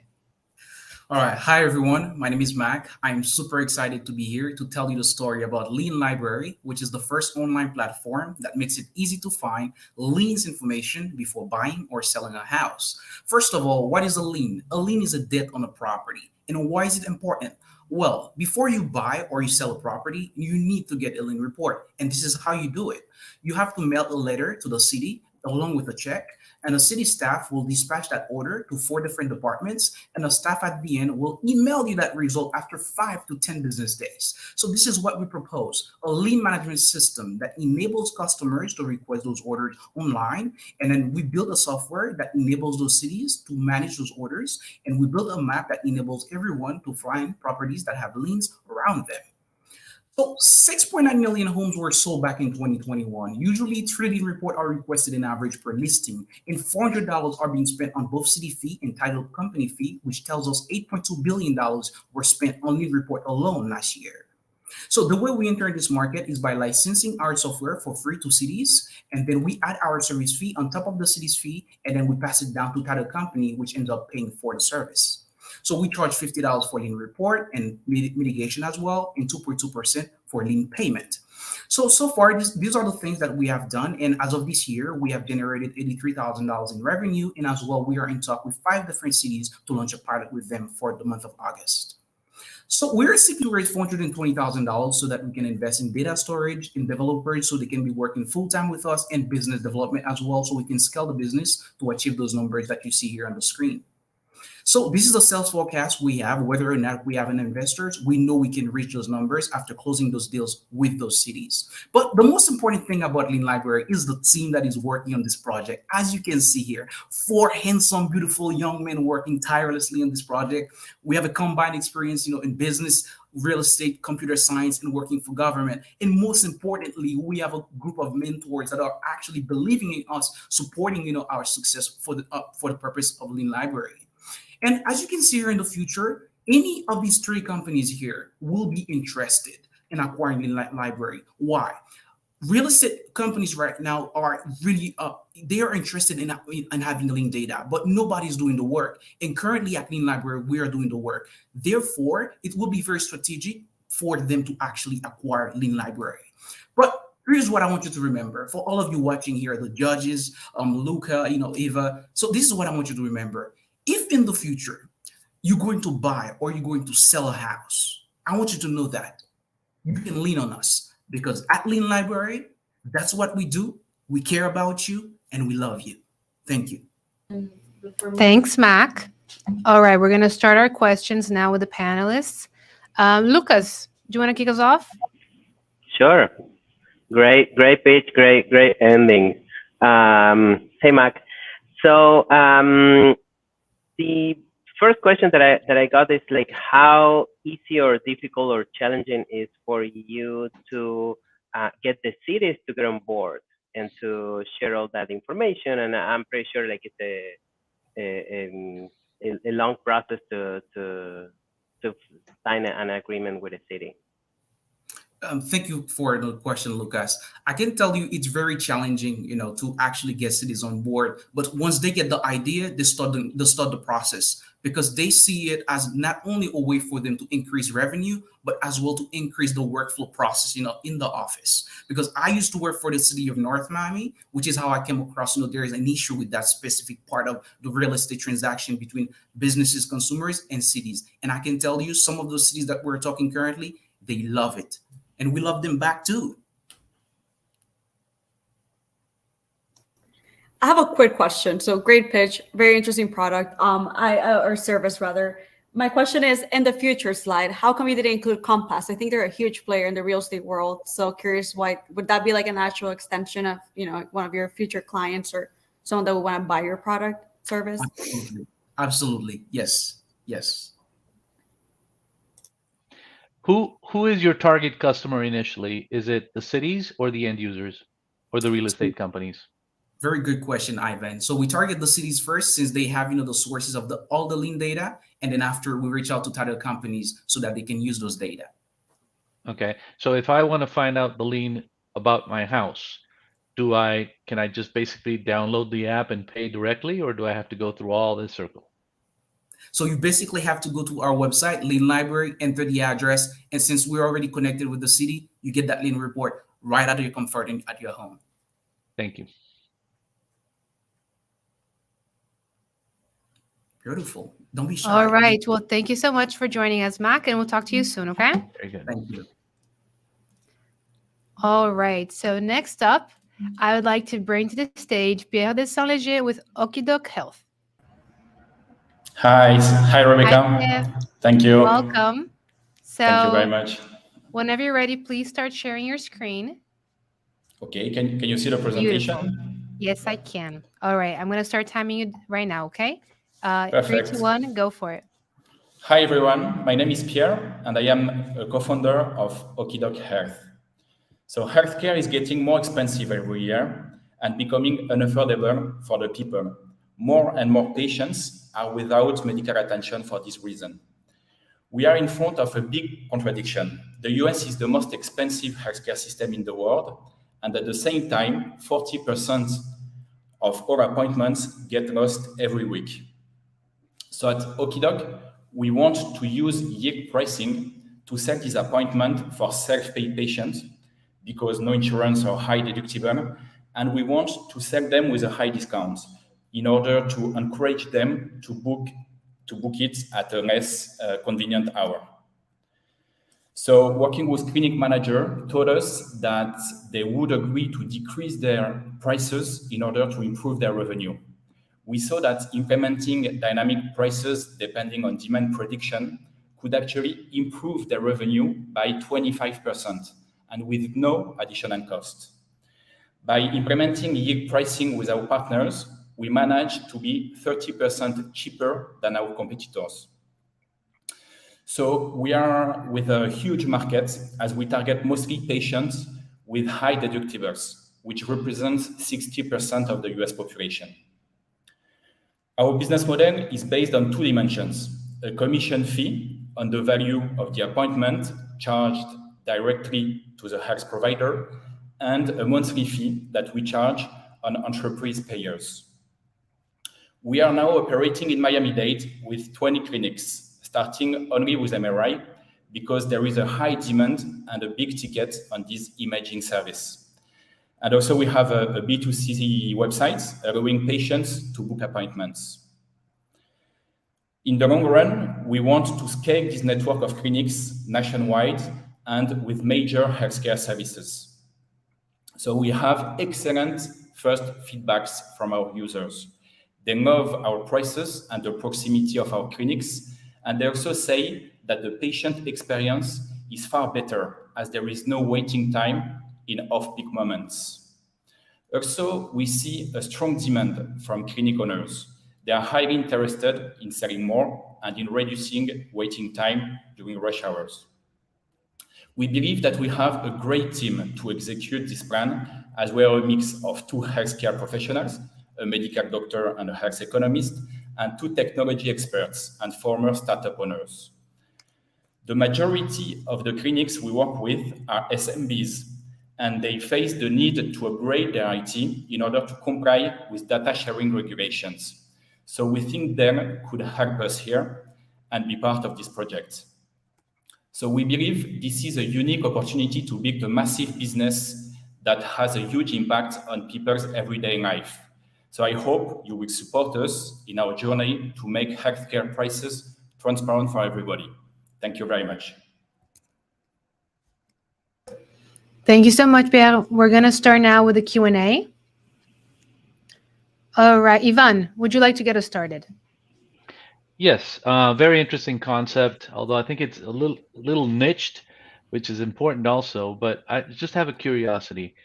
All right. Hi, everyone. My name is Mac. I'm super excited to be here to tell you the story about Lean Library, which is the first online platform that makes it easy to find liens information before buying or selling a house. First of all, what is a lien? A lien is a debt on a property. And why is it important? Well, before you buy or you sell a property, you need to get a lien report. And this is how you do it. You have to mail a letter to the city along with a check, and the city staff will dispatch that order to 4 different departments, and the staff at the end will email you that result after 5 to 10 business days. So this is what we propose: a lien management system that enables customers to request those orders online, and then we build a software that enables those cities to manage those orders, and we build a map that enables everyone to find properties that have liens around them. So 6.9 million homes were sold back in 2021. Usually, 3D reports are requested in average per listing, and $400 are being spent on both city fee and title company fee, which tells us $8.2 billion were spent on lead report alone last year. So the way we enter this market is by licensing our software for free to cities, and then we add our service fee on top of the city's fee, and then we pass it down to title company, which ends up paying for the service. So we charge $50 for lien report and mitigation as well, and 2.2% for lien payment. So far, these are the things that we have done. And as of this year, we have generated $83,000 in revenue. And as well, we are in talk with 5 different cities to launch a pilot with them for the month of August. So we're seeking to raise $420,000 so that we can invest in data storage, in developers so they can be working full-time with us, and business development as well, so we can scale the business to achieve those numbers that you see here on the screen. So this is a sales forecast we have. Whether or not we have an investors, we know we can reach those numbers after closing those deals with those cities. But the most important thing about Lean Library is the team that is working on this project. As you can see here, 4 handsome, beautiful young men working tirelessly on this project. We have a combined experience, in business, real estate, computer science, and working for government. And most importantly, we have a group of mentors that are actually believing in us, supporting, our success for the purpose of Lean Library. And as you can see here in the future, any of these 3 companies here will be interested in acquiring Lean Library. Why? Real estate companies right now are really they are interested in having Lean data, but nobody's doing the work. And currently at Lean Library, we are doing the work. Therefore, it will be very strategic for them to actually acquire Lean Library. But Here's what I want you to remember. For all of you watching here, the judges, Luca, Eva. So this is what I want you to remember. If in the future you're going to buy or you're going to sell a house, I want you to know that you can lean on us, because at Lean Library, that's what we do. We care about you and we love you. Thank you. Thanks, Mac. All right, we're going to start our questions now with the panelists. Lucas, do you want to kick us off? Sure. Great pitch, great ending. Hey, Mac. So the first question that I got is like, how easy or difficult or challenging is for you to get the cities to get on board and to share all that information? And I'm pretty sure like it's a long process to sign an agreement with a city. Thank you for the question, Lucas. I can tell you it's very challenging, to actually get cities on board. But once they get the idea, they start the process, because they see it as not only a way for them to increase revenue, but as well to increase the workflow process, in the office. Because I used to work for the city of North Miami, which is how I came across, there is an issue with that specific part of the real estate transaction between businesses, consumers, and cities. And I can tell you some of those cities that we're talking currently, they love it. And we love them back too. I have a quick question. So great pitch, very interesting product, or service rather. My question is, in the future slide, how come you didn't include Compass? I think they're a huge player in the real estate world. So curious, why would that be like a natural extension of, one of your future clients or someone that would want to buy your product service? Absolutely. Yes. Who is your target customer initially? Is it the cities or the end users or the real estate companies? Very good question, Ivan. So we target the cities first, since they have, the sources of all the lean data. And then after, we reach out to title companies so that they can use those data. Okay. So if I want to find out the lean about my house, can I just basically download the app and pay directly, or do I have to go through all this circle? So you basically have to go to our website, Lean Library, enter the address. And since we're already connected with the city, you get that lean report right out of your comfort and at your home. Thank you. Beautiful. Don't be shy. All right. Well, thank you so much for joining us, Mac, and we'll talk to you soon, okay? Very good. Thank you. All right. So next up, I would like to bring to the stage Pierre de Saint-Léger with Okidok Health. Hi, Rebecca. Hi, Thank you. welcome. So Thank you very much. Whenever you're ready, please start sharing your screen. Okay, can you see the presentation? Beautiful. Yes, I can. All right, I'm going to start timing you right now, okay? 3, Perfect. 2, 1, go for it. Hi, everyone. My name is Pierre, and I am a co-founder of Okidok Health. So healthcare is getting more expensive every year and becoming unaffordable for the people. More and more patients are without medical attention for this reason. We are in front of a big contradiction. The US is the most expensive healthcare system in the world, and at the same time, 40% of all appointments get lost every week. So at Okidok, we want to use yield pricing to sell this appointment for self-pay patients because no insurance or high deductible, and we want to sell them with a high discount in order to encourage them to book it at a less convenient hour. So working with clinic manager told us that they would agree to decrease their prices in order to improve their revenue. We saw that implementing dynamic prices depending on demand prediction could actually improve their revenue by 25% and with no additional cost. By implementing yield pricing with our partners, we managed to be 30% cheaper than our competitors. So we are with a huge market as we target mostly patients with high deductibles, which represents 60% of the US population. Our business model is based on 2 dimensions: a commission fee on the value of the appointment charged directly to the health provider, and a monthly fee that we charge on enterprise payers. We are now operating in Miami-Dade with 20 clinics, starting only with MRI, because there is a high demand and a big ticket on this imaging service. And also we have a B2C website allowing patients to book appointments. In the long run, we want to scale this network of clinics nationwide and with major healthcare services. So we have excellent first feedbacks from our users. They love our prices and the proximity of our clinics, and they also say that the patient experience is far better as there is no waiting time in off-peak moments. Also, we see a strong demand from clinic owners. They are highly interested in selling more and in reducing waiting time during rush hours. We believe that we have a great team to execute this plan, as we are a mix of 2 healthcare professionals, a medical doctor and a health economist, and 2 technology experts and former startup owners. The majority of the clinics we work with are SMBs, and they face the need to upgrade their IT in order to comply with data sharing regulations. So we think Dell could help us here and be part of this project. So we believe this is a unique opportunity to build a massive business that has a huge impact on people's everyday life. So I hope you will support us in our journey to make healthcare prices transparent for everybody. Thank you very much. Thank you so much, Pierre. We're going to start now with the Q&A. All right, Ivan, would you like to get us started? Yes, very interesting concept, although I think it's a little niched, which is important also, but I just have a curiosity.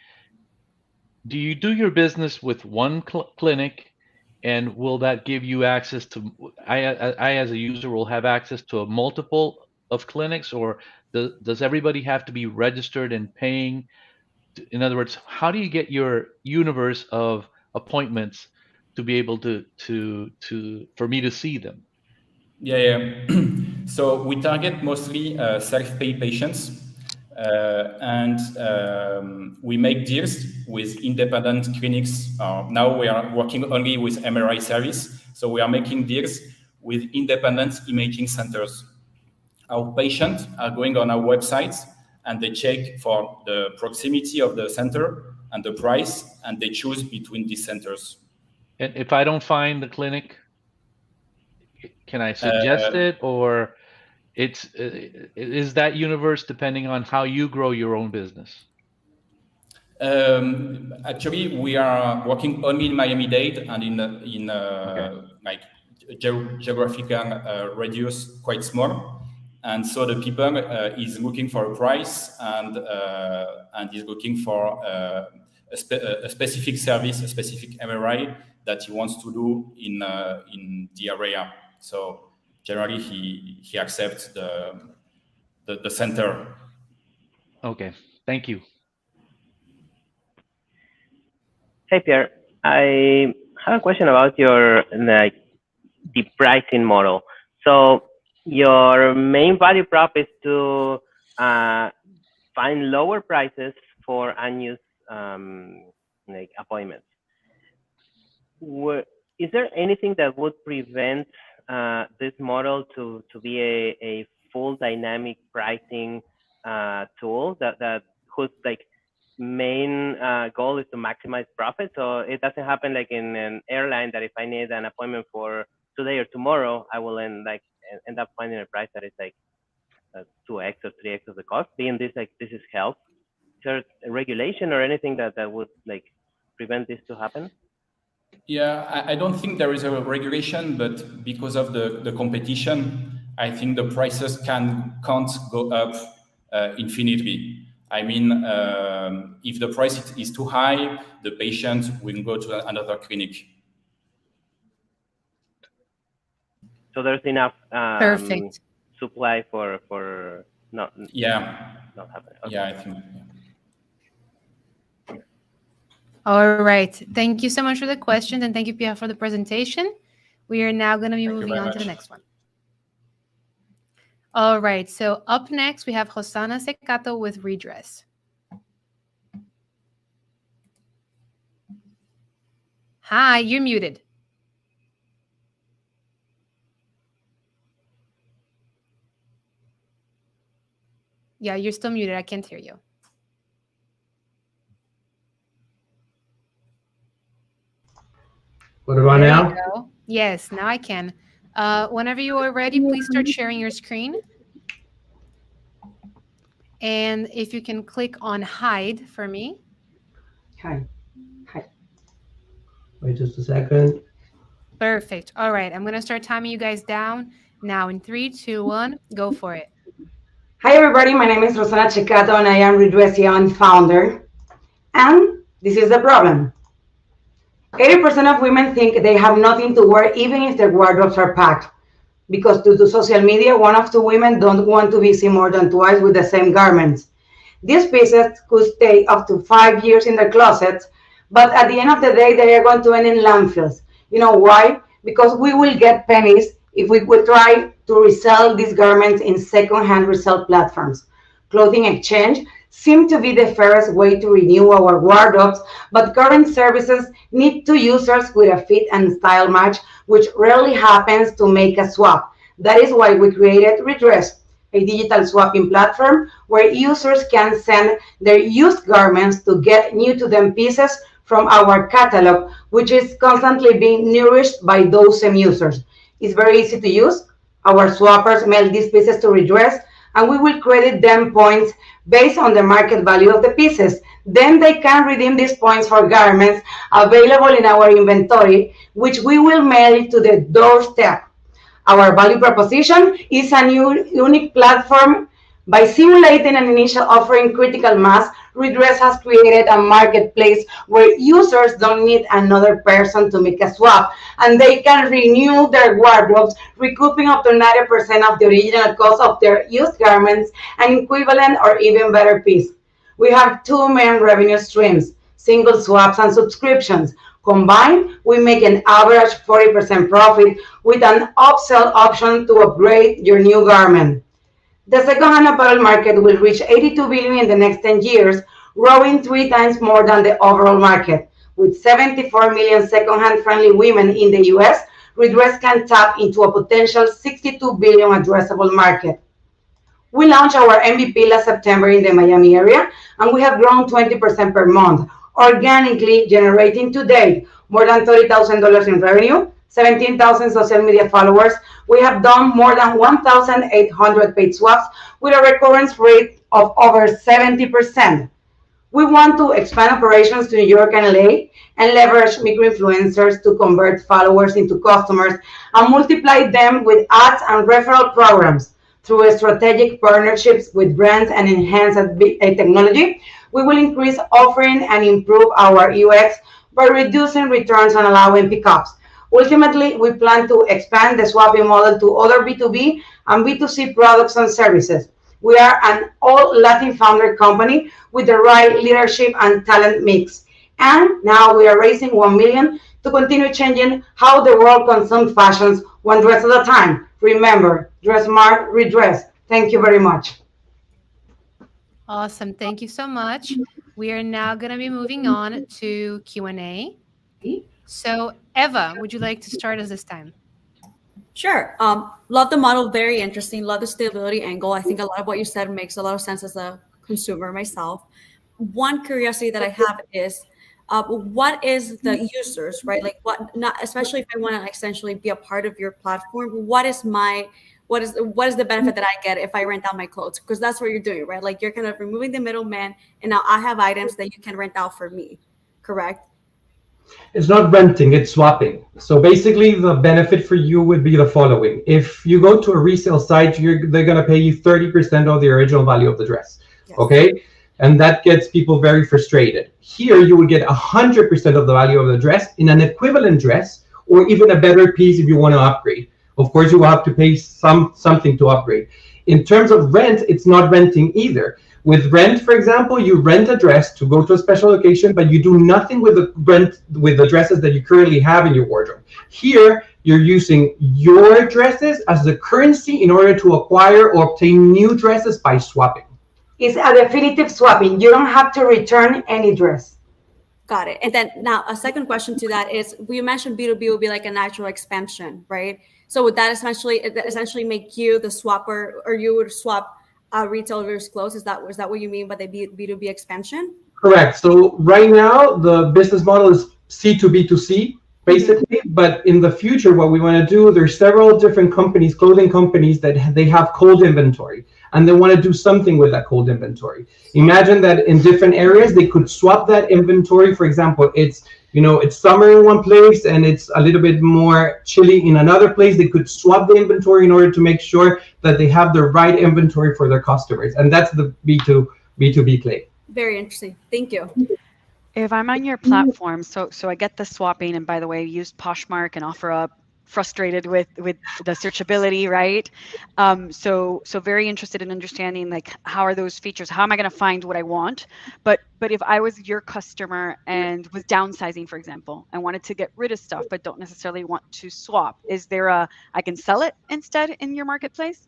Do you do your business with one clinic, and will that give you access to, I as a user will have access to a multiple of clinics, or does everybody have to be registered and paying? In other words, how do you get your universe of appointments to be able to for me to see them? Yeah. So we target mostly self-pay patients, and we make deals with independent clinics. Now we are working only with MRI service, so we are making deals with independent imaging centers. Our patients are going on our website and they check for the proximity of the center and the price, and they choose between these centers. And if I don't find the clinic, can I suggest it, or is that universe depending on how you grow your own business? Actually, we are working only in Miami-Dade and in like geographical radius quite small, and so the people is looking for a price and is looking for a specific service, a specific MRI that he wants to do in the area. So generally, he accepts the center. Okay, thank you. Hey Pierre, I have a question about your the pricing model. So your main value prop is to find lower prices for unused appointments. Is there anything that would prevent this model to be a full dynamic pricing tool that whose main goal is to maximize profit? So it doesn't happen like in an airline that if I need an appointment for today or tomorrow, I will end up finding a price that is 2x or 3x of the cost. Being this this is health, is there a regulation or anything that would prevent this to happen? Yeah, I don't think there is a regulation, but because of the competition, I think the prices can't go up infinitely. I mean, if the price is too high, the patient will go to another clinic. So there's enough Perfect supply for not happening. Okay. Yeah, I think. Yeah. All right. Thank you so much for the questions, and thank you, Pierre, for the presentation. We are now going to be moving on to the next one. All right. So up next, we have Hosanna Secato with Redress. Hi, you're muted. Yeah, you're still muted. I can't hear you. What about There you now? go. Yes, now I can. Whenever you are ready, please start sharing your screen. And if you can click on hide for me. Hi. Wait just a second. Perfect. All right, I'm going to start timing you guys down. Now in 3, 2, 1, go for it. Hi everybody, my name is Rosana Checato and I am Redressian founder. And this is the problem. 80% of women think they have nothing to wear even if their wardrobes are packed. Because due to social media, 1 of 2 women don't want to be seen more than twice with the same garments. These pieces could stay up to 5 years in their closets, but at the end of the day, they are going to end in landfills. You know why? Because we will get pennies if we would try to resell these garments in second-hand resale platforms. Clothing exchange seem to be the fairest way to renew our wardrobes, but current services need 2 users with a fit and style match, which rarely happens to make a swap. That is why we created Redress, a digital swapping platform where users can send their used garments to get new to them pieces from our catalog, which is constantly being nourished by those same users. It's very easy to use. Our swappers mail these pieces to Redress, and we will credit them points based on the market value of the pieces. Then they can redeem these points for garments available in our inventory, which we will mail to the doorstep. Our value proposition is a new unique platform. By simulating an initial offering critical mass, Redress has created a marketplace where users don't need another person to make a swap, and they can renew their wardrobes, recouping up to 90% of the original cost of their used garments, an equivalent or even better piece. We have 2 main revenue streams: single swaps and subscriptions. Combined, we make an average 40% profit with an upsell option to upgrade your new garment. The second-hand apparel market will reach 82 billion in the next 10 years, growing 3 times more than the overall market. With 74 million second-hand friendly women in the US, Redress can tap into a potential 62 billion addressable market. We launched our MVP last September in the Miami area, and we have grown 20% per month, organically generating to date more than $30,000 in revenue, 17,000 social media followers. We have done more than 1,800 paid swaps with a recurrence rate of over 70%. We want to expand operations to New York and LA and leverage micro-influencers to convert followers into customers and multiply them with ads and referral programs. Through strategic partnerships with brands and enhanced technology, we will increase offering and improve our UX by reducing returns and allowing pickups. Ultimately, we plan to expand the swapping model to other B2B and B2C products and services. We are an all Latin founder company with the right leadership and talent mix. And now we are raising 1 million to continue changing how the world consumes fashions, one dress at a time. Remember, dress smart, redress. Thank you very much. Awesome. Thank you so much. We are now going to be moving on to Q&A. So Eva, would you like to start us this time? Sure. Love the model. Very interesting. Love the stability angle. I think a lot of what you said makes a lot of sense as a consumer myself. One curiosity that I have is, what is the users, right? Like what, not, especially if I want to essentially be a part of your platform, what is the benefit that I get if I rent out my clothes? Because that's what you're doing, right? Like you're kind of removing the middleman, and now I have items that you can rent out for me, correct? It's not renting, it's swapping. So basically the benefit for you would be the following. If you go to a resale site, they're going to pay you 30% of the original value of the dress. Yes. Okay? And that gets people very frustrated. Here you would get 100% of the value of the dress in an equivalent dress, or even a better piece if you want to upgrade. Of course, you will have to pay something to upgrade. In terms of rent, it's not renting either. With rent, for example, you rent a dress to go to a special location, but you do nothing with the dresses that you currently have in your wardrobe. Here, you're using your dresses as the currency in order to acquire or obtain new dresses by swapping. It's a definitive swapping. You don't have to return any dress. Got it. And then now a second question to that is, you mentioned B2B would be like a natural expansion, right? So would that essentially make you the swapper, or you would swap retail versus clothes? Is that what you mean by the B2B expansion? Correct. So right now the business model is C2B2C. basically. But in the future, what we want to do, there's several different companies, clothing companies, that they have cold inventory, and they want to do something with that cold inventory. Imagine that in different areas, they could swap that inventory. For example, it's summer in one place and it's a little bit more chilly in another place. They could swap the inventory in order to make sure that they have the right inventory for their customers. And that's the B2B play. Very interesting. Thank you. If I'm on your platform, so I get the swapping, and by the way, used Poshmark and OfferUp, frustrated with the searchability, right? So very interested in understanding, like, how are those features? How am I going to find what I want? But if I was your customer and was downsizing, for example, and wanted to get rid of stuff, but don't necessarily want to swap, is there I can sell it instead in your marketplace?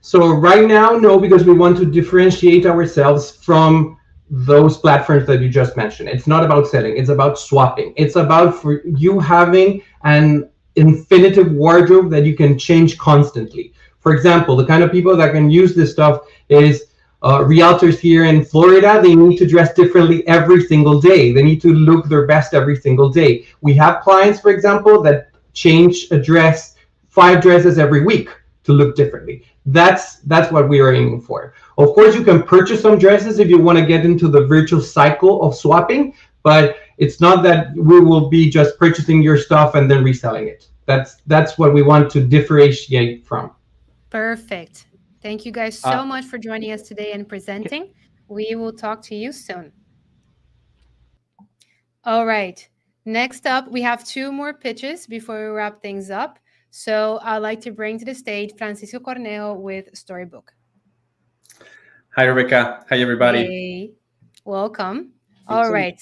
So right now, no, because we want to differentiate ourselves from those platforms that you just mentioned. It's not about selling, it's about swapping. It's about for you having an infinitive wardrobe that you can change constantly. For example, the kind of people that can use this stuff is realtors here in Florida. They need to dress differently every single day. They need to look their best every single day. We have clients, for example, that change a dress, 5 dresses every week to look differently. That's what we are aiming for. Of course, you can purchase some dresses if you want to get into the virtual cycle of swapping, but it's not that we will be just purchasing your stuff and then reselling it. That's what we want to differentiate from. Perfect. Thank you guys so much for joining us today and presenting. We will talk to you soon. All right. Next up, we have 2 more pitches before we wrap things up. So I'd like to bring to the stage Francisco Cornejo with Storybook. Hi, Rebecca. Hi, everybody. Hey, welcome. All right.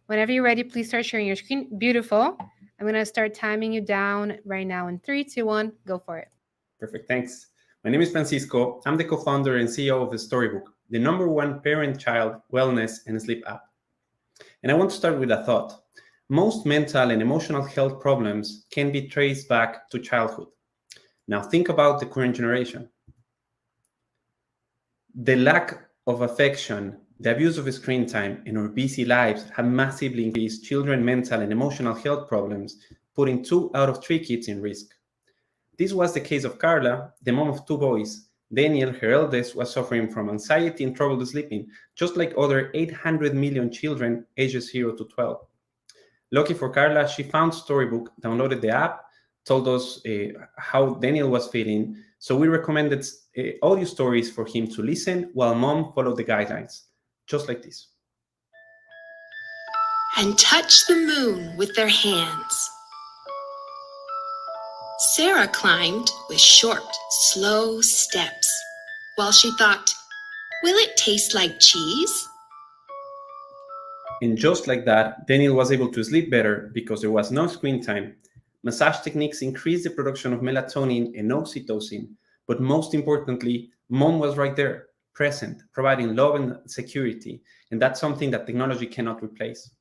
Whenever you're ready, please start sharing your screen. Beautiful. I'm going to start timing you down right now in 3, 2, 1. Go for it. Perfect. Thanks. My name is Francisco. I'm the co-founder and CEO of the Storybook, the #1 parent-child wellness and sleep app. And I want to start with a thought. Most mental and emotional health problems can be traced back to childhood. Now think about the current generation. The lack of affection, the abuse of screen time, and our busy lives have massively increased children's mental and emotional health problems, putting 2 out of 3 kids in risk. This was the case of Carla, the mom of 2 boys. Daniel, her eldest, was suffering from anxiety and trouble sleeping, just like other 800 million children ages 0 to 12. Lucky for Carla, she found Storybook, downloaded the app, told us how Daniel was feeling. So we recommended audio stories for him to listen while mom followed the guidelines, just like this. And touch the moon with their hands. Sarah climbed with short, slow steps, while she thought, will it taste like cheese? And just like that, Daniel was able to sleep better because there was no screen time. Massage techniques increased the production of melatonin and oxytocin, but most importantly, mom was right there, present, providing love and security, and that's something that technology cannot replace.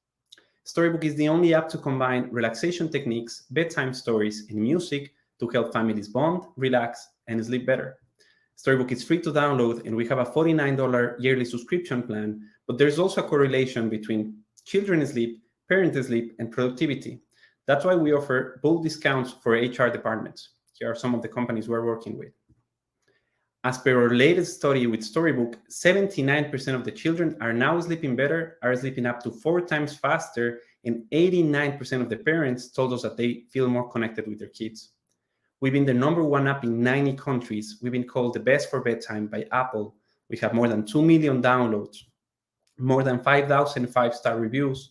Storybook is the only app to combine relaxation techniques, bedtime stories, and music to help families bond, relax, and sleep better. Storybook is free to download, and we have a $49 yearly subscription plan, but there's also a correlation between children's sleep, parent sleep, and productivity. That's why we offer bulk discounts for HR departments. Here are some of the companies we're working with. As per our latest study with Storybook, 79% of the children are now sleeping better, are sleeping up to 4 times faster, and 89% of the parents told us that they feel more connected with their kids. We've been the #1 app in 90 countries. We've been called the best for bedtime by Apple. We have more than 2 million downloads, more than 5,000 5-star reviews,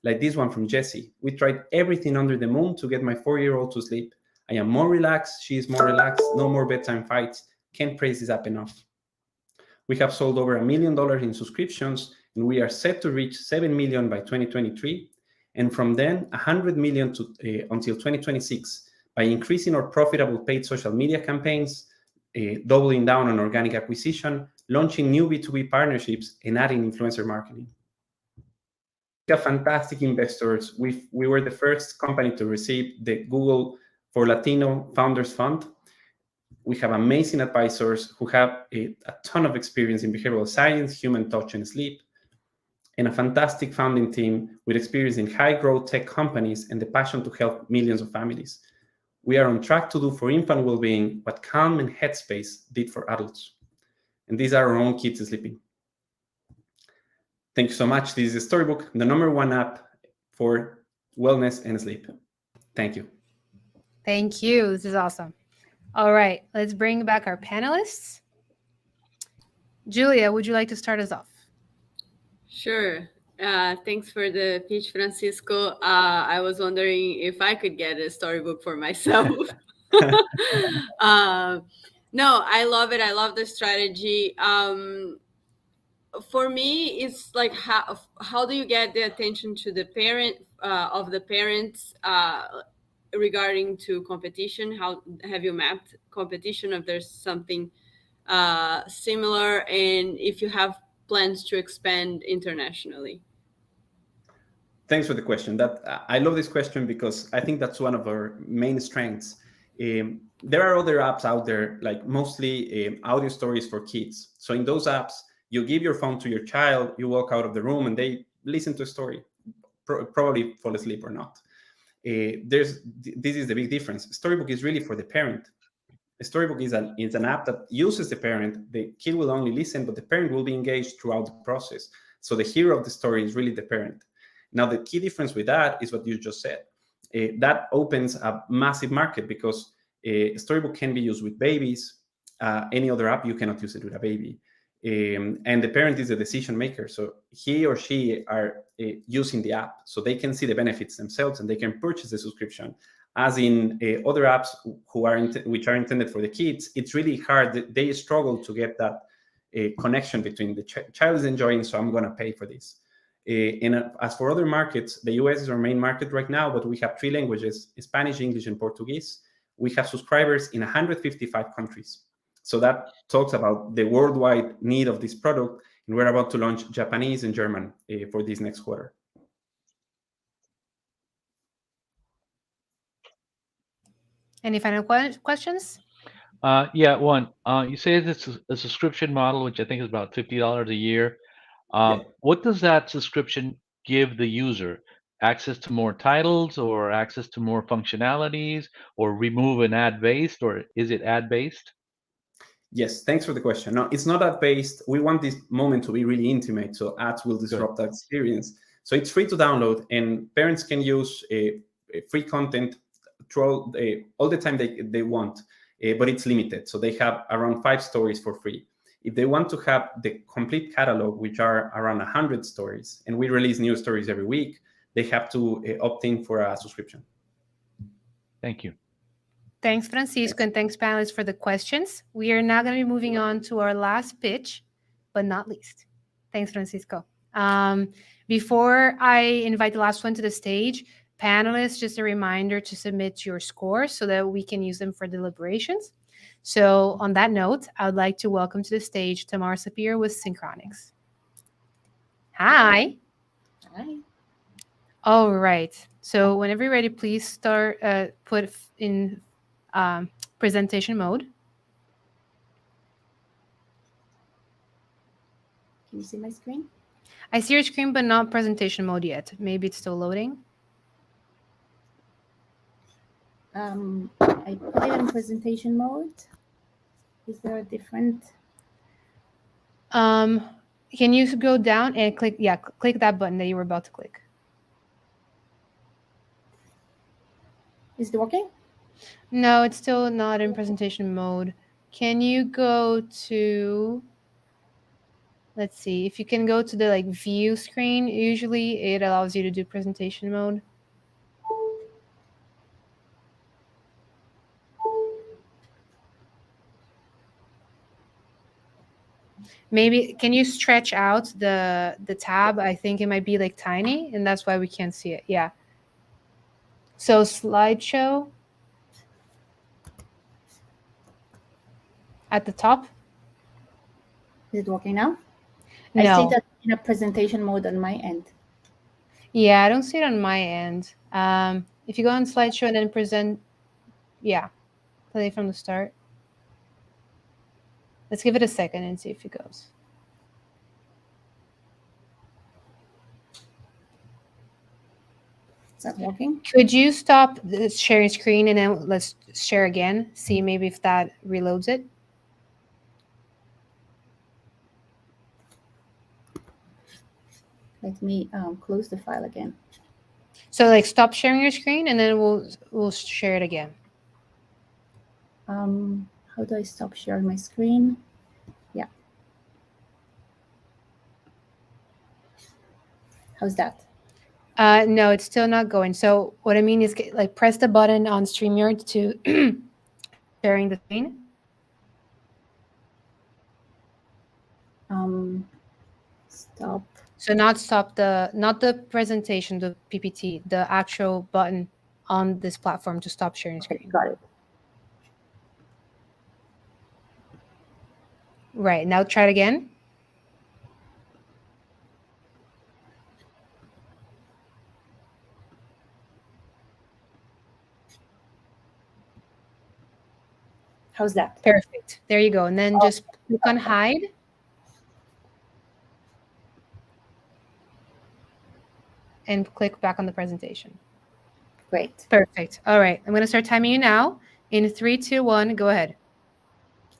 like this one from Jessie. We tried everything under the moon to get my 4-year-old to sleep. I am more relaxed. She is more relaxed. No more bedtime fights. Can't praise this app enough. We have sold over $1 million in subscriptions, and we are set to reach 7 million by 2023. And from then, 100 million until 2026 by increasing our profitable paid social media campaigns, doubling down on organic acquisition, launching new B2B partnerships, and adding influencer marketing. We have fantastic investors. We were the first company to receive the Google for Latino Founders Fund. We have amazing advisors who have a ton of experience in behavioral science, human touch, and sleep. and a fantastic founding team with experience in high-growth tech companies and the passion to help millions of families. We are on track to do for infant well-being what Calm and Headspace did for adults. And these are our own kids sleeping. Thank you so much. This is Storybook, the #1 app for wellness and sleep. Thank you. Thank you. This is awesome. All right, let's bring back our panelists. Julia, would you like to start us off? Sure. Thanks for the pitch, Francisco. I was wondering if I could get a storybook for myself. No, I love it. I love the strategy. For me, it's like how do you get the attention to the parent of the parents regarding to competition? How have you mapped competition? If there's something similar, and if you have plans to expand internationally? Thanks for the question. I love this question because I think that's one of our main strengths. There are other apps out there, like mostly audio stories for kids. So in those apps, you give your phone to your child, you walk out of the room, and they listen to a story, probably fall asleep or not. This is the big difference. Storybook is really for the parent. A storybook is an app that uses the parent. The kid will only listen, but the parent will be engaged throughout the process. So the hero of the story is really the parent. Now, the key difference with that is what you just said. That opens a massive market because Storybook can be used with babies. Any other app, you cannot use it with a baby. And the parent is the decision maker. So he or she are using the app, so they can see the benefits themselves and they can purchase the subscription. As in other apps which are intended for the kids, it's really hard. They struggle to get that connection between the child is enjoying, so I'm going to pay for this. And as for other markets, the US is our main market right now, but we have 3 languages, Spanish, English, and Portuguese. We have subscribers in 155 countries. So that talks about the worldwide need of this product, and we're about to launch Japanese and German for this next quarter. Any final questions? Yeah, one. You say it's a subscription model, which I think is about $50 a year. What does that subscription give the user? Access to more titles, or access to more functionalities, or remove an ad-based, or is it ad-based? Yes, thanks for the question. No, it's not ad-based. We want this moment to be really intimate, so ads will disrupt that experience. So it's free to download, and parents can use free content throughout all the time they want, but it's limited. So they have around 5 stories for free. If they want to have the complete catalog, which are around 100 stories, and we release new stories every week, they have to opt in for a subscription. Thank you. Thanks, Francisco, and thanks, panelists, for the questions. We are now going to be moving on to our last pitch, but not least. Thanks, Francisco. Before I invite the last one to the stage, panelists, just a reminder to submit your scores so that we can use them for deliberations. So on that note, I would like to welcome to the stage Tamar Sapir with Synchronix. Hi. Hi. All right. So whenever you're ready, please start, put in presentation mode. Can you see my screen? I see your screen, but not presentation mode yet. Maybe it's still loading. I put it in presentation mode. Is there a different? Can you go down and click? Yeah, click that button that you were about to click. Is it working? No, it's still not in presentation mode. Can you go to? Let's see if you can go to the view screen. Usually, it allows you to do presentation mode. Maybe can you stretch out the tab? I think it might be tiny, and that's why we can't see it. Yeah. So slideshow at the top. Is it working now? No. I see that in a presentation mode on my end. Yeah, I don't see it on my end. If you go on slideshow and then present, yeah, play from the start. Let's give it a second and see if it goes. Is that working? Could you stop the sharing screen and then let's share again? See maybe if that reloads it. Let me close the file again. So like stop sharing your screen and then we'll share it again. How do I stop sharing my screen? Yeah. How's that? No, it's still not going. So what I mean is like press the button on StreamYard to sharing the screen. Stop. So not the presentation, the PPT, the actual button on this platform to stop sharing screen. Got it. Right, now try it again. How's that? Perfect. There you go. And then just click on hide. And click back on the presentation. Great. Perfect. All right. I'm going to start timing you now. In 3, 2, 1, go ahead.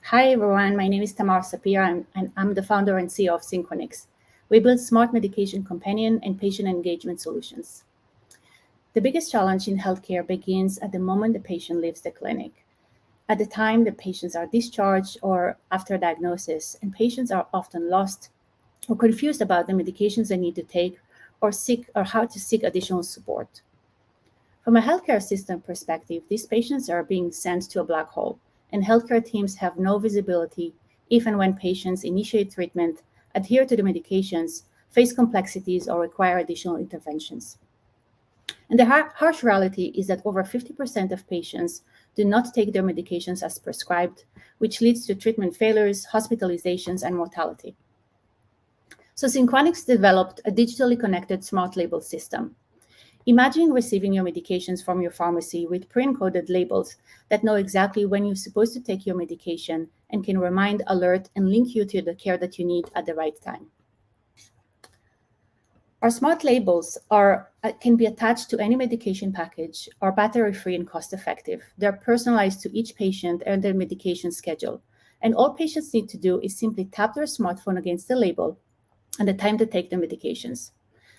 Hi, everyone. My name is Tamar Sapir, and I'm the founder and CEO of Synchronix. We build smart medication companion and patient engagement solutions. The biggest challenge in healthcare begins at the moment the patient leaves the clinic. At the time the patients are discharged or after diagnosis, and patients are often lost or confused about the medications they need to take or how to seek additional support. From a healthcare system perspective, these patients are being sent to a black hole, and healthcare teams have no visibility even when patients initiate treatment, adhere to the medications, face complexities, or require additional interventions. And the harsh reality is that over 50% of patients do not take their medications as prescribed, which leads to treatment failures, hospitalizations, and mortality. So Synchronix developed a digitally connected smart label system. Imagine receiving your medications from your pharmacy with pre-encoded labels that know exactly when you're supposed to take your medication and can remind, alert, and link you to the care that you need at the right time. Our smart labels can be attached to any medication package, are battery-free and cost-effective. They're personalized to each patient and their medication schedule. And all patients need to do is simply tap their smartphone against the label and the time to take the medications.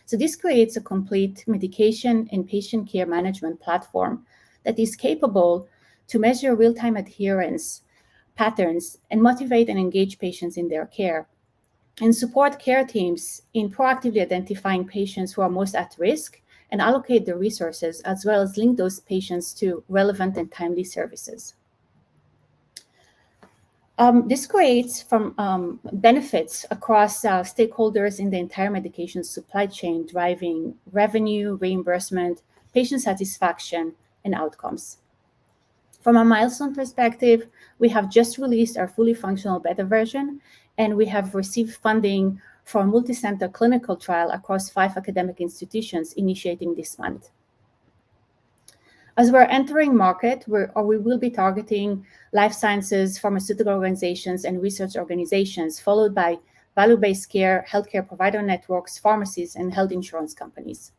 So this creates a complete medication and patient care management platform that is capable to measure real-time adherence patterns and motivate and engage patients in their care, and support care teams in proactively identifying patients who are most at risk and allocate the resources, as well as link those patients to relevant and timely services. This creates benefits across stakeholders in the entire medication supply chain, driving revenue, reimbursement, patient satisfaction, and outcomes. From a milestone perspective, we have just released our fully functional beta version, and we have received funding for a multi-center clinical trial across 5 academic institutions initiating this month. As we're entering market, we will be targeting life sciences, pharmaceutical organizations, and research organizations, followed by value-based care, healthcare provider networks, pharmacies, and health insurance companies.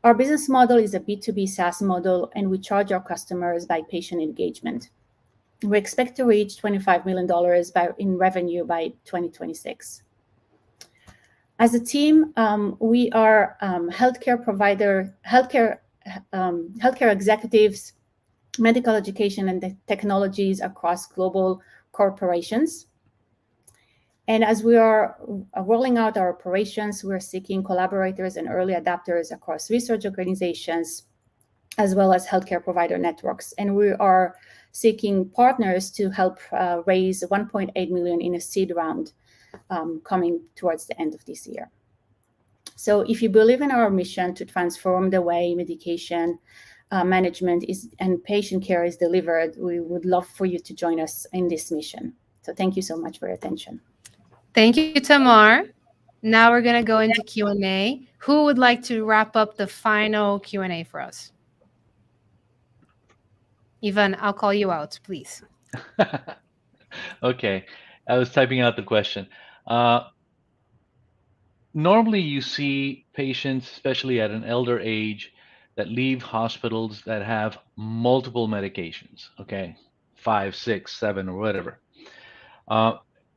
Our business model is a B2B SaaS model, and we charge our customers by patient engagement. We expect to reach $25 million in revenue by 2026. As a team, we are healthcare executives, medical education, and technologies across global corporations. And as we are rolling out our operations, we're seeking collaborators and early adopters across research organizations, as well as healthcare provider networks. And we are seeking partners to help raise 1.8 million in a seed round coming towards the end of this year. So if you believe in our mission to transform the way medication management and patient care is delivered, we would love for you to join us in this mission. So thank you so much for your attention. Thank you, Tamar. Now we're going to go into Q&A. Who would like to wrap up the final Q&A for us? Ivan, I'll call you out, please. Okay, I was typing out the question. normally you see patients, especially at an elder age, that leave hospitals that have multiple medications, okay, 5, 6, 7, or whatever.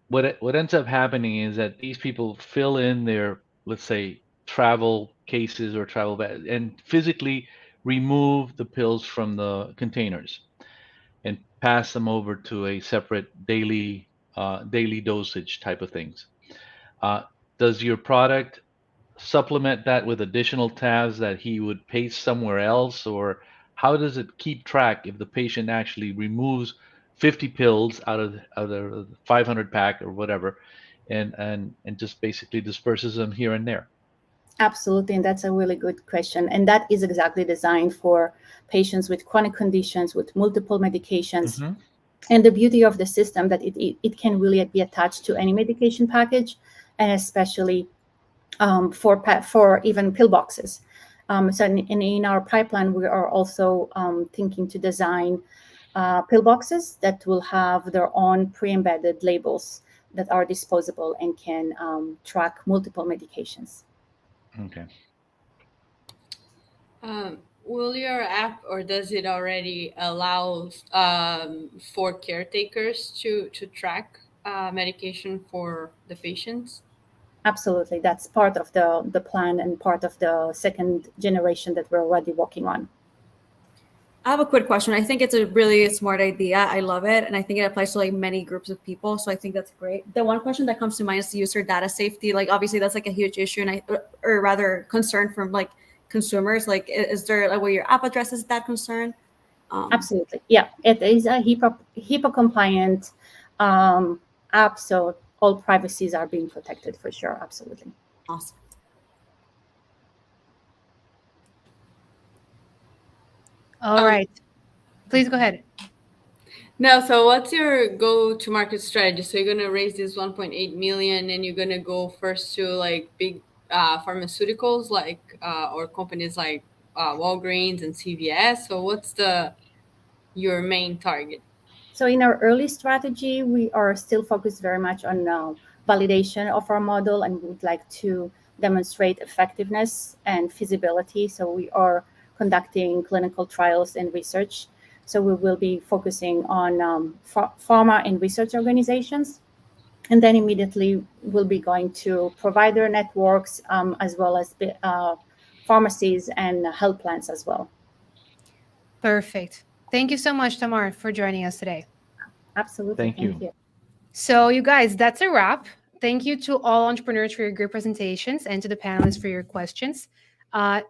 What ends up happening is that these people fill in their, let's say, travel cases or travel bags and physically remove the pills from the containers and pass them over to a separate daily dosage type of things. Uh, does your product supplement that with additional tabs that he would paste somewhere else, or how does it keep track if the patient actually removes 50 pills out of the 500 pack or whatever, and just basically disperses them here and there? Absolutely, and that's a really good question. And that is exactly designed for patients with chronic conditions, with multiple medications. Mm-hmm. And the beauty of the system that it can really be attached to any medication package, and especially for even pill boxes. So in our pipeline, we are also thinking to design pill boxes that will have their own pre-embedded labels that are disposable and can track multiple medications. Okay. Will your app, or does it already allow for caretakers to track medication for the patients? Absolutely, that's part of the plan and part of the second generation that we're already working on. I have a quick question. I think it's a really smart idea. I love it. And I think it applies to like many groups of people. So I think that's great. The one question that comes to mind is user data safety. Like obviously that's like a huge issue, and or rather concern from like consumers. Like is there like where your app addresses that concern? Absolutely. Yeah, it is a HIPAA compliant app. So all privacies are being protected for sure. Absolutely. Awesome. All right. Please go ahead. No, so what's your go-to-market strategy? So you're gonna raise this 1.8 million, and you're gonna go first to like big pharmaceuticals, like or companies like Walgreens and CVS. So what's your main target? So in our early strategy, we are still focused very much on validation of our model, and we would like to demonstrate effectiveness and feasibility. So we are conducting clinical trials and research. So we will be focusing on pharma and research organizations. And then immediately we'll be going to provider networks as well as pharmacies and health plans as well. Perfect. Thank you so much, Tamar, for joining us today. Absolutely. Thank you. So, you guys, that's a wrap. Thank you to all entrepreneurs for your great presentations and to the panelists for your questions.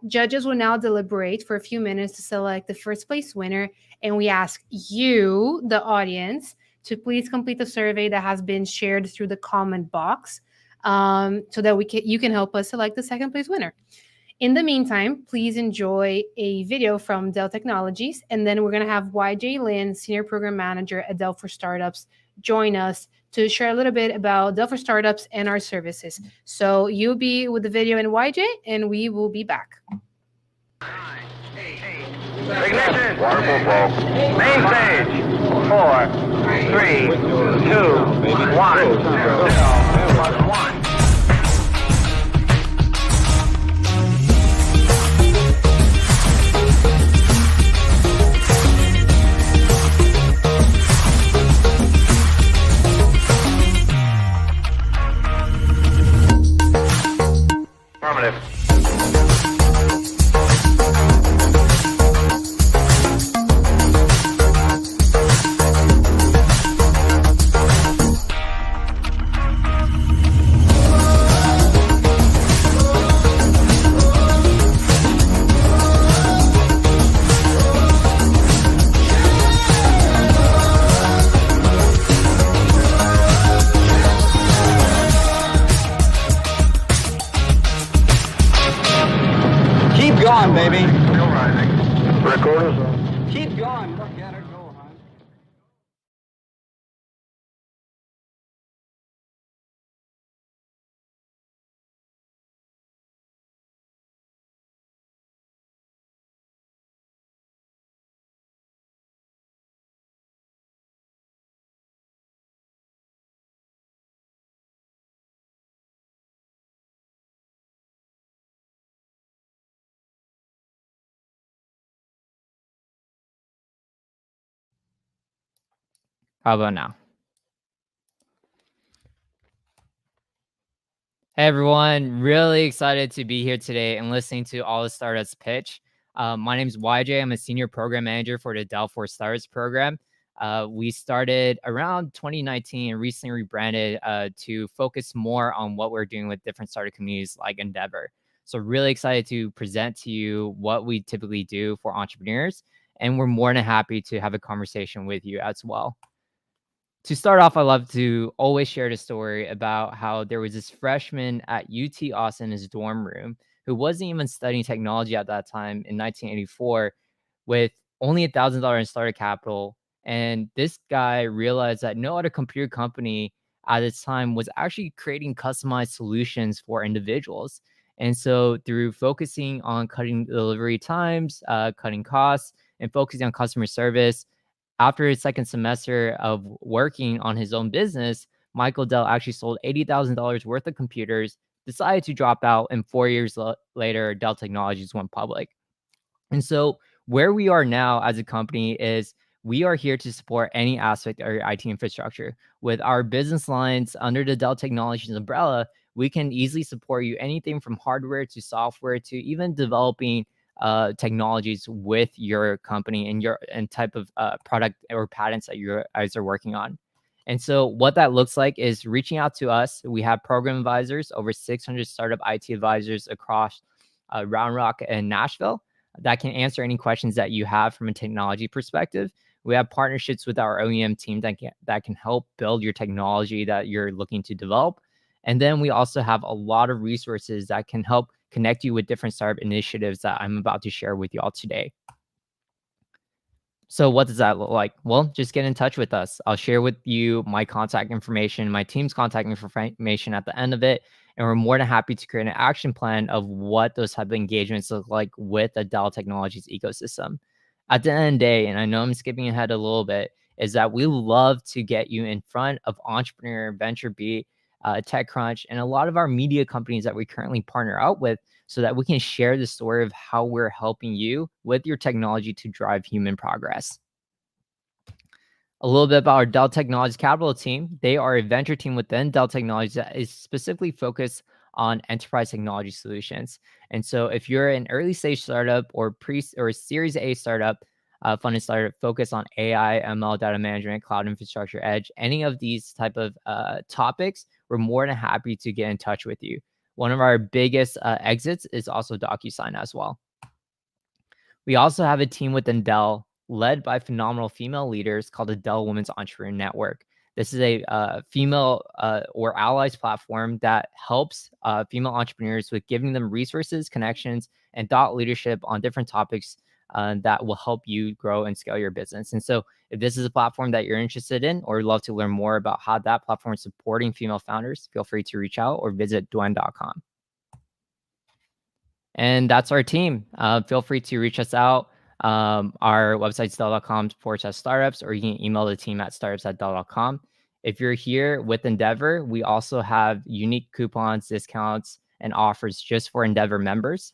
Judges will now deliberate for a few minutes to select the first place winner. And we ask you, the audience, to please complete the survey that has been shared through the comment box so that you can help us select the second place winner. In the meantime, please enjoy a video from Dell Technologies, and then we're going to have YJ Lin, Senior Program Manager at Dell for Startups, join us to share a little bit about Dell for Startups and our services. So you'll be with the video and YJ, and we will be back. Ignition! Wonderful, folks. Main stage. 4, 3, 2, 1. 0 + 1. Affirmative. Keep going, baby. Still rising. Recorders on. Keep going. How about now? Hey everyone, really excited to be here today and listening to all the startups pitch. My name is YJ. I'm a senior program manager for the Dell for Startups program. We started around 2019 and recently rebranded to focus more on what we're doing with different startup communities like Endeavor. So really excited to present to you what we typically do for entrepreneurs, and we're more than happy to have a conversation with you as well. To start off, I love to always share the story about how there was this freshman at UT Austin in his dorm room who wasn't even studying technology at that time in 1984 with only $1,000 in startup capital. And this guy realized that no other computer company at its time was actually creating customized solutions for individuals. And so through focusing on cutting delivery times, cutting costs, and focusing on customer service, after his second semester of working on his own business, Michael Dell actually sold $80,000 worth of computers, decided to drop out, and 4 years later, Dell Technologies went public. And so where we are now as a company is we are here to support any aspect of your IT infrastructure. With our business lines under the Dell Technologies umbrella, we can easily support you anything from hardware to software to even developing technologies with your company and type of product or patents that you guys are working on. And so what that looks like is reaching out to us. We have program advisors, over 600 startup IT advisors across Round Rock and Nashville that can answer any questions that you have from a technology perspective. We have partnerships with our OEM team that can help build your technology that you're looking to develop. And then we also have a lot of resources that can help connect you with different startup initiatives that I'm about to share with you all today. So what does that look like? Well, just get in touch with us. I'll share with you my contact information, my team's contact information at the end of it. And we're more than happy to create an action plan of what those type of engagements look like with the Dell Technologies ecosystem. At the end of the day, and I know I'm skipping ahead a little bit, is that we love to get you in front of Entrepreneur, VentureBeat, TechCrunch, and a lot of our media companies that we currently partner out with so that we can share the story of how we're helping you with your technology to drive human progress. A little bit about our Dell Technologies Capital team. They are a venture team within Dell Technologies that is specifically focused on enterprise technology solutions. And so if you're an early stage startup or Series A startup, funded startup focused on AI, ML, data management, cloud infrastructure, edge, any of these type of topics, we're more than happy to get in touch with you. One of our biggest exits is also DocuSign as well. We also have a team within Dell led by phenomenal female leaders called the Dell Women's Entrepreneur Network. This is a female or allies platform that helps female entrepreneurs with giving them resources, connections, and thought leadership on different topics that will help you grow and scale your business. And so if this is a platform that you're interested in or love to learn more about how that platform is supporting female founders, feel free to reach out or visit duen.com. And that's our team. Feel free to reach us out. Our website's dell.com/startups, or you can email the team at startups@dell.com. If you're here with Endeavor, we also have unique coupons, discounts, and offers just for Endeavor members,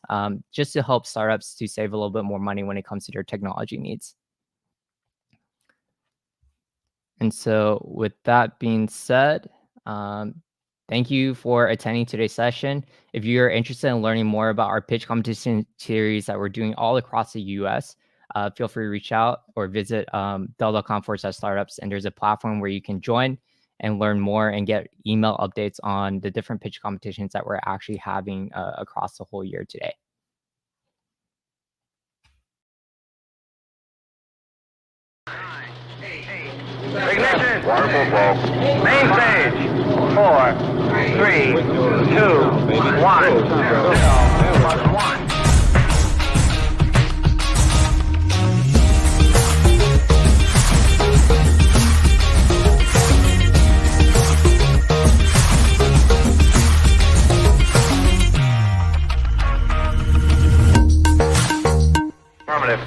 just to help startups to save a little bit more money when it comes to their technology needs. And so with that being said, thank you for attending today's session. If you're interested in learning more about our pitch competition series that we're doing all across the US, feel free to reach out or visit dell.com/startups. And there's a platform where you can join and learn more and get email updates on the different pitch competitions that we're actually having across the whole year today. Ignition! Waterfall ball. Main stage. 4, 3, 2, 1. Affirmative.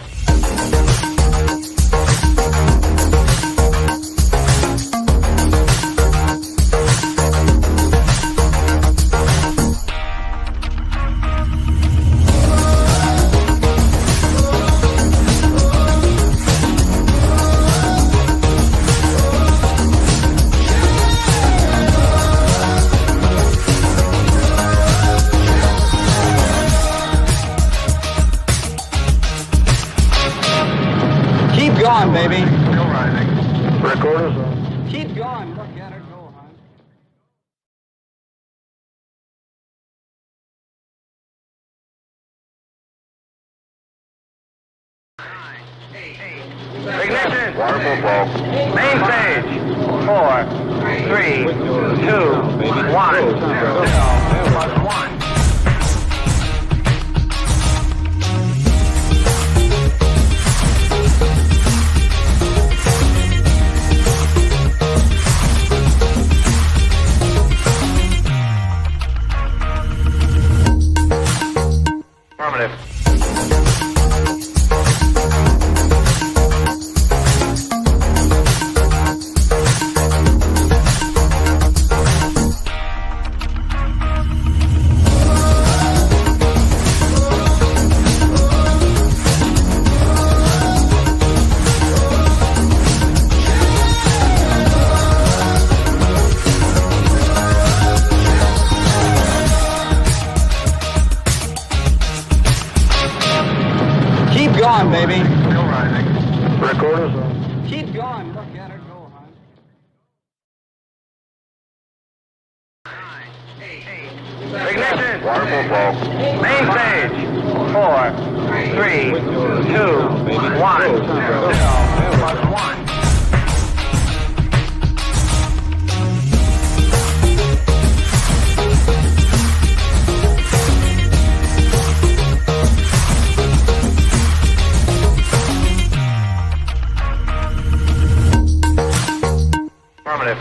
going, baby. Still rising. Recorders on. Keep going. Look at her go, hon. Ignition. Waterfall fall. Main stage. 4, 3, 2, 1. Affirmative. Keep going, baby. Still rising. Recorders on. Keep going. Look at her go, hon. Ignition. Waterfall fall. Main stage. 4, 3, 2, 1. Affirmative.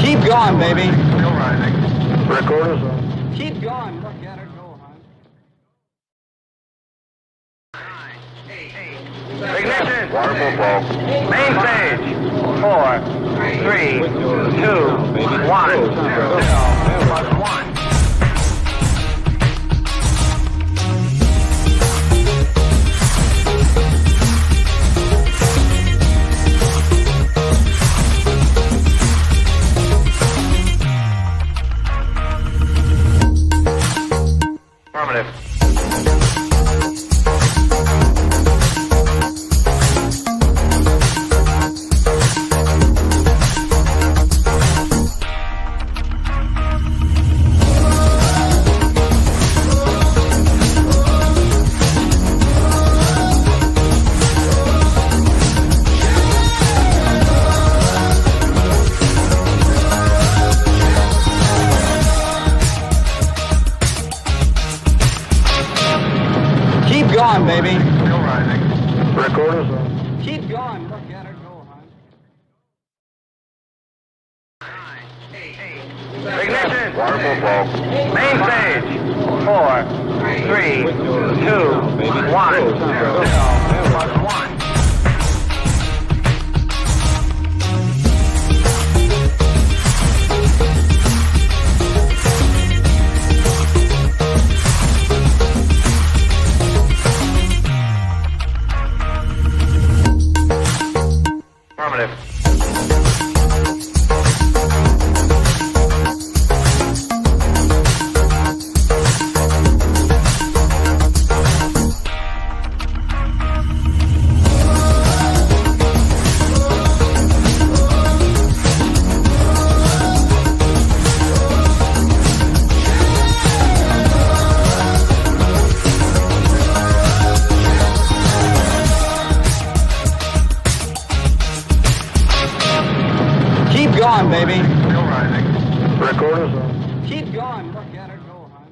Keep going, baby. Still rising. Recorders on. Keep going. Look at her go, hon. Ignition. Waterfall fall. Main stage. 4, 3, 2, 1. Affirmative. Keep going, baby. Still rising. Recorders on. Keep going. Look at her go, hon. Ignition. Waterfall fall. Main stage. 4, 3, 2, 1. Affirmative. Keep going, baby. Still rising. Recorders on. Keep going. Look at her go, hon.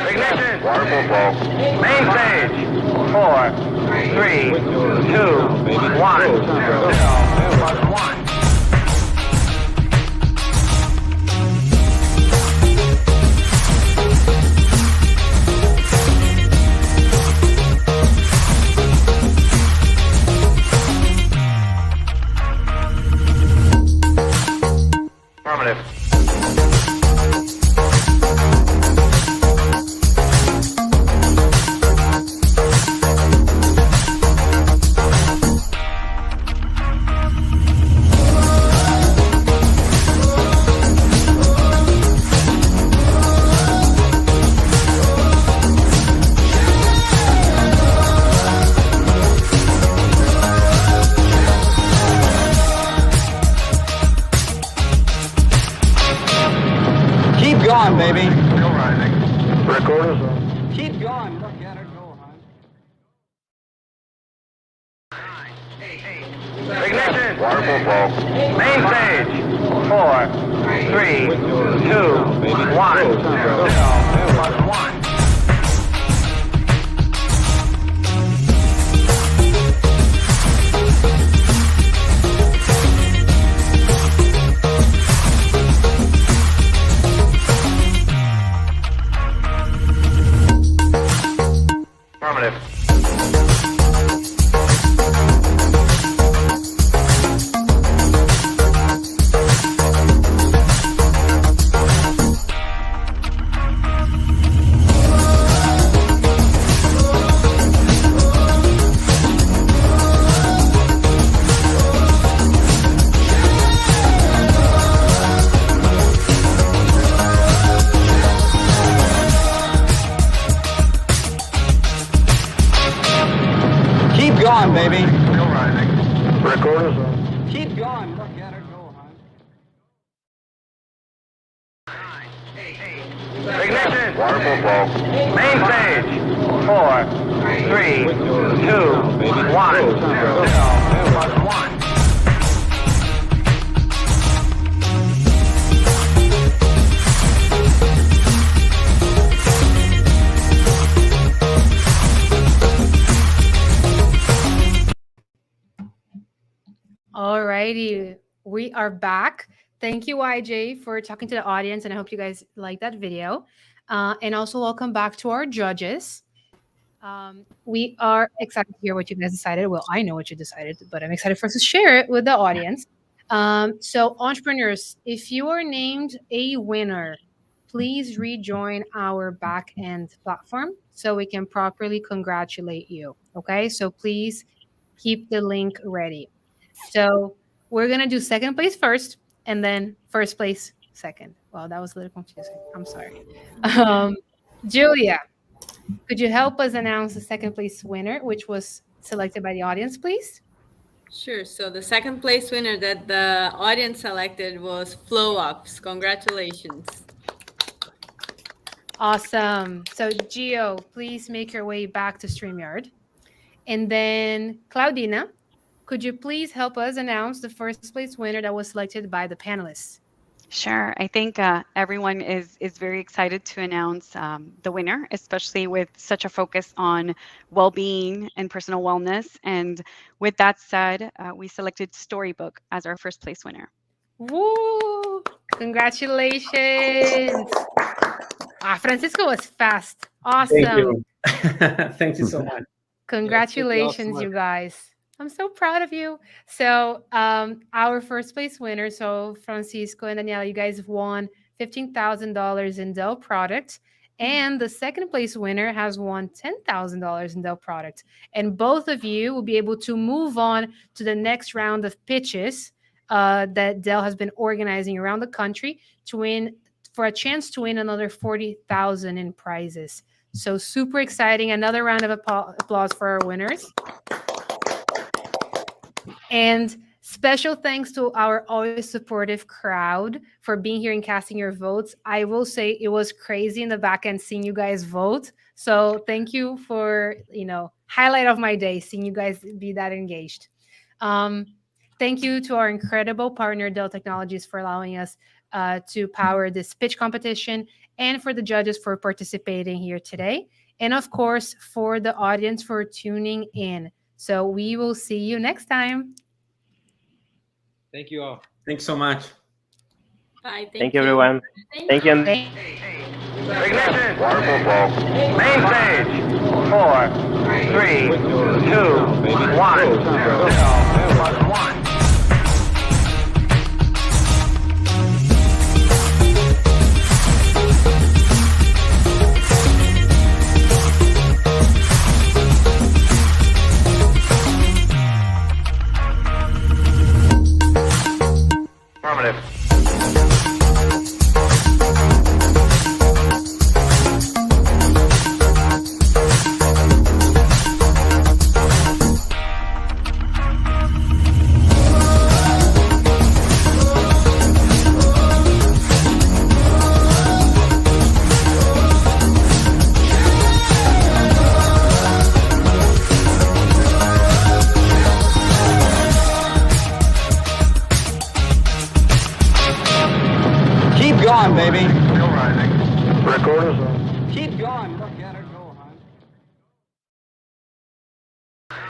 Ignition. Waterfall fall. Main stage. 4, 3, 2, 1. Recorders on. Keep going. Look at her go, hon. Ignition. Waterfall fall. Main stage. 4, 3, 2, 1. Affirmative. Keep going, baby. Still rising. Recorders on. Keep going. Look at her go, hon. Ignition. Waterfall fall. Main stage. 4, 3, 2, 1. All righty, we are back. Thank you, YJ, for talking to the audience, and I hope you guys like that video. And also welcome back to our judges. We are excited to hear what you guys decided. Well, I know what you decided, but I'm excited for us to share it with the audience. So entrepreneurs, if you are named a winner, please rejoin our back-end platform so we can properly congratulate you. Okay, so please keep the link ready. So we're going to do second place first and then first place second. Well, that was a little confusing. I'm sorry. Julia, could you help us announce the second place winner, which was selected by the audience, please? Sure. So the second place winner that the audience selected was Flow Ups. Congratulations. Awesome. So Gio, please make your way back to StreamYard. And then Claudina, could you please help us announce the first place winner that was selected by the panelists? Sure. I think everyone is very excited to announce the winner, especially with such a focus on well-being and personal wellness. And with that said, we selected Storybook as our first place winner. Woo! Congratulations. Francisco was fast. Awesome. Thank you. Thank you so much. Congratulations, you guys. I'm so proud of you. So our first place winner, so Francisco and Daniela, you guys have won $15,000 in Dell Products. And the second place winner has won $10,000 in Dell Products. And both of you will be able to move on to the next round of pitches that Dell has been organizing around the country to win, for a chance to win another $40,000 in prizes. So super exciting. Another round of applause for our winners. And special thanks to our always supportive crowd for being here and casting your votes. I will say it was crazy in the back end seeing you guys vote. So thank you for, highlight of my day, seeing you guys be that engaged. Thank you to our incredible partner, Dell Technologies, for allowing us to power this pitch competition, and for the judges for participating here today. And of course, for the audience for tuning in. So we will see you next time. Thank you all. Thanks so much. Bye. Thank you, everyone. Thank you. Ignition. Waterfall fall. Main stage. 4, 3, 2, 1. Affirmative. going, baby. Still rising. Recorders on. Keep going. Look at it.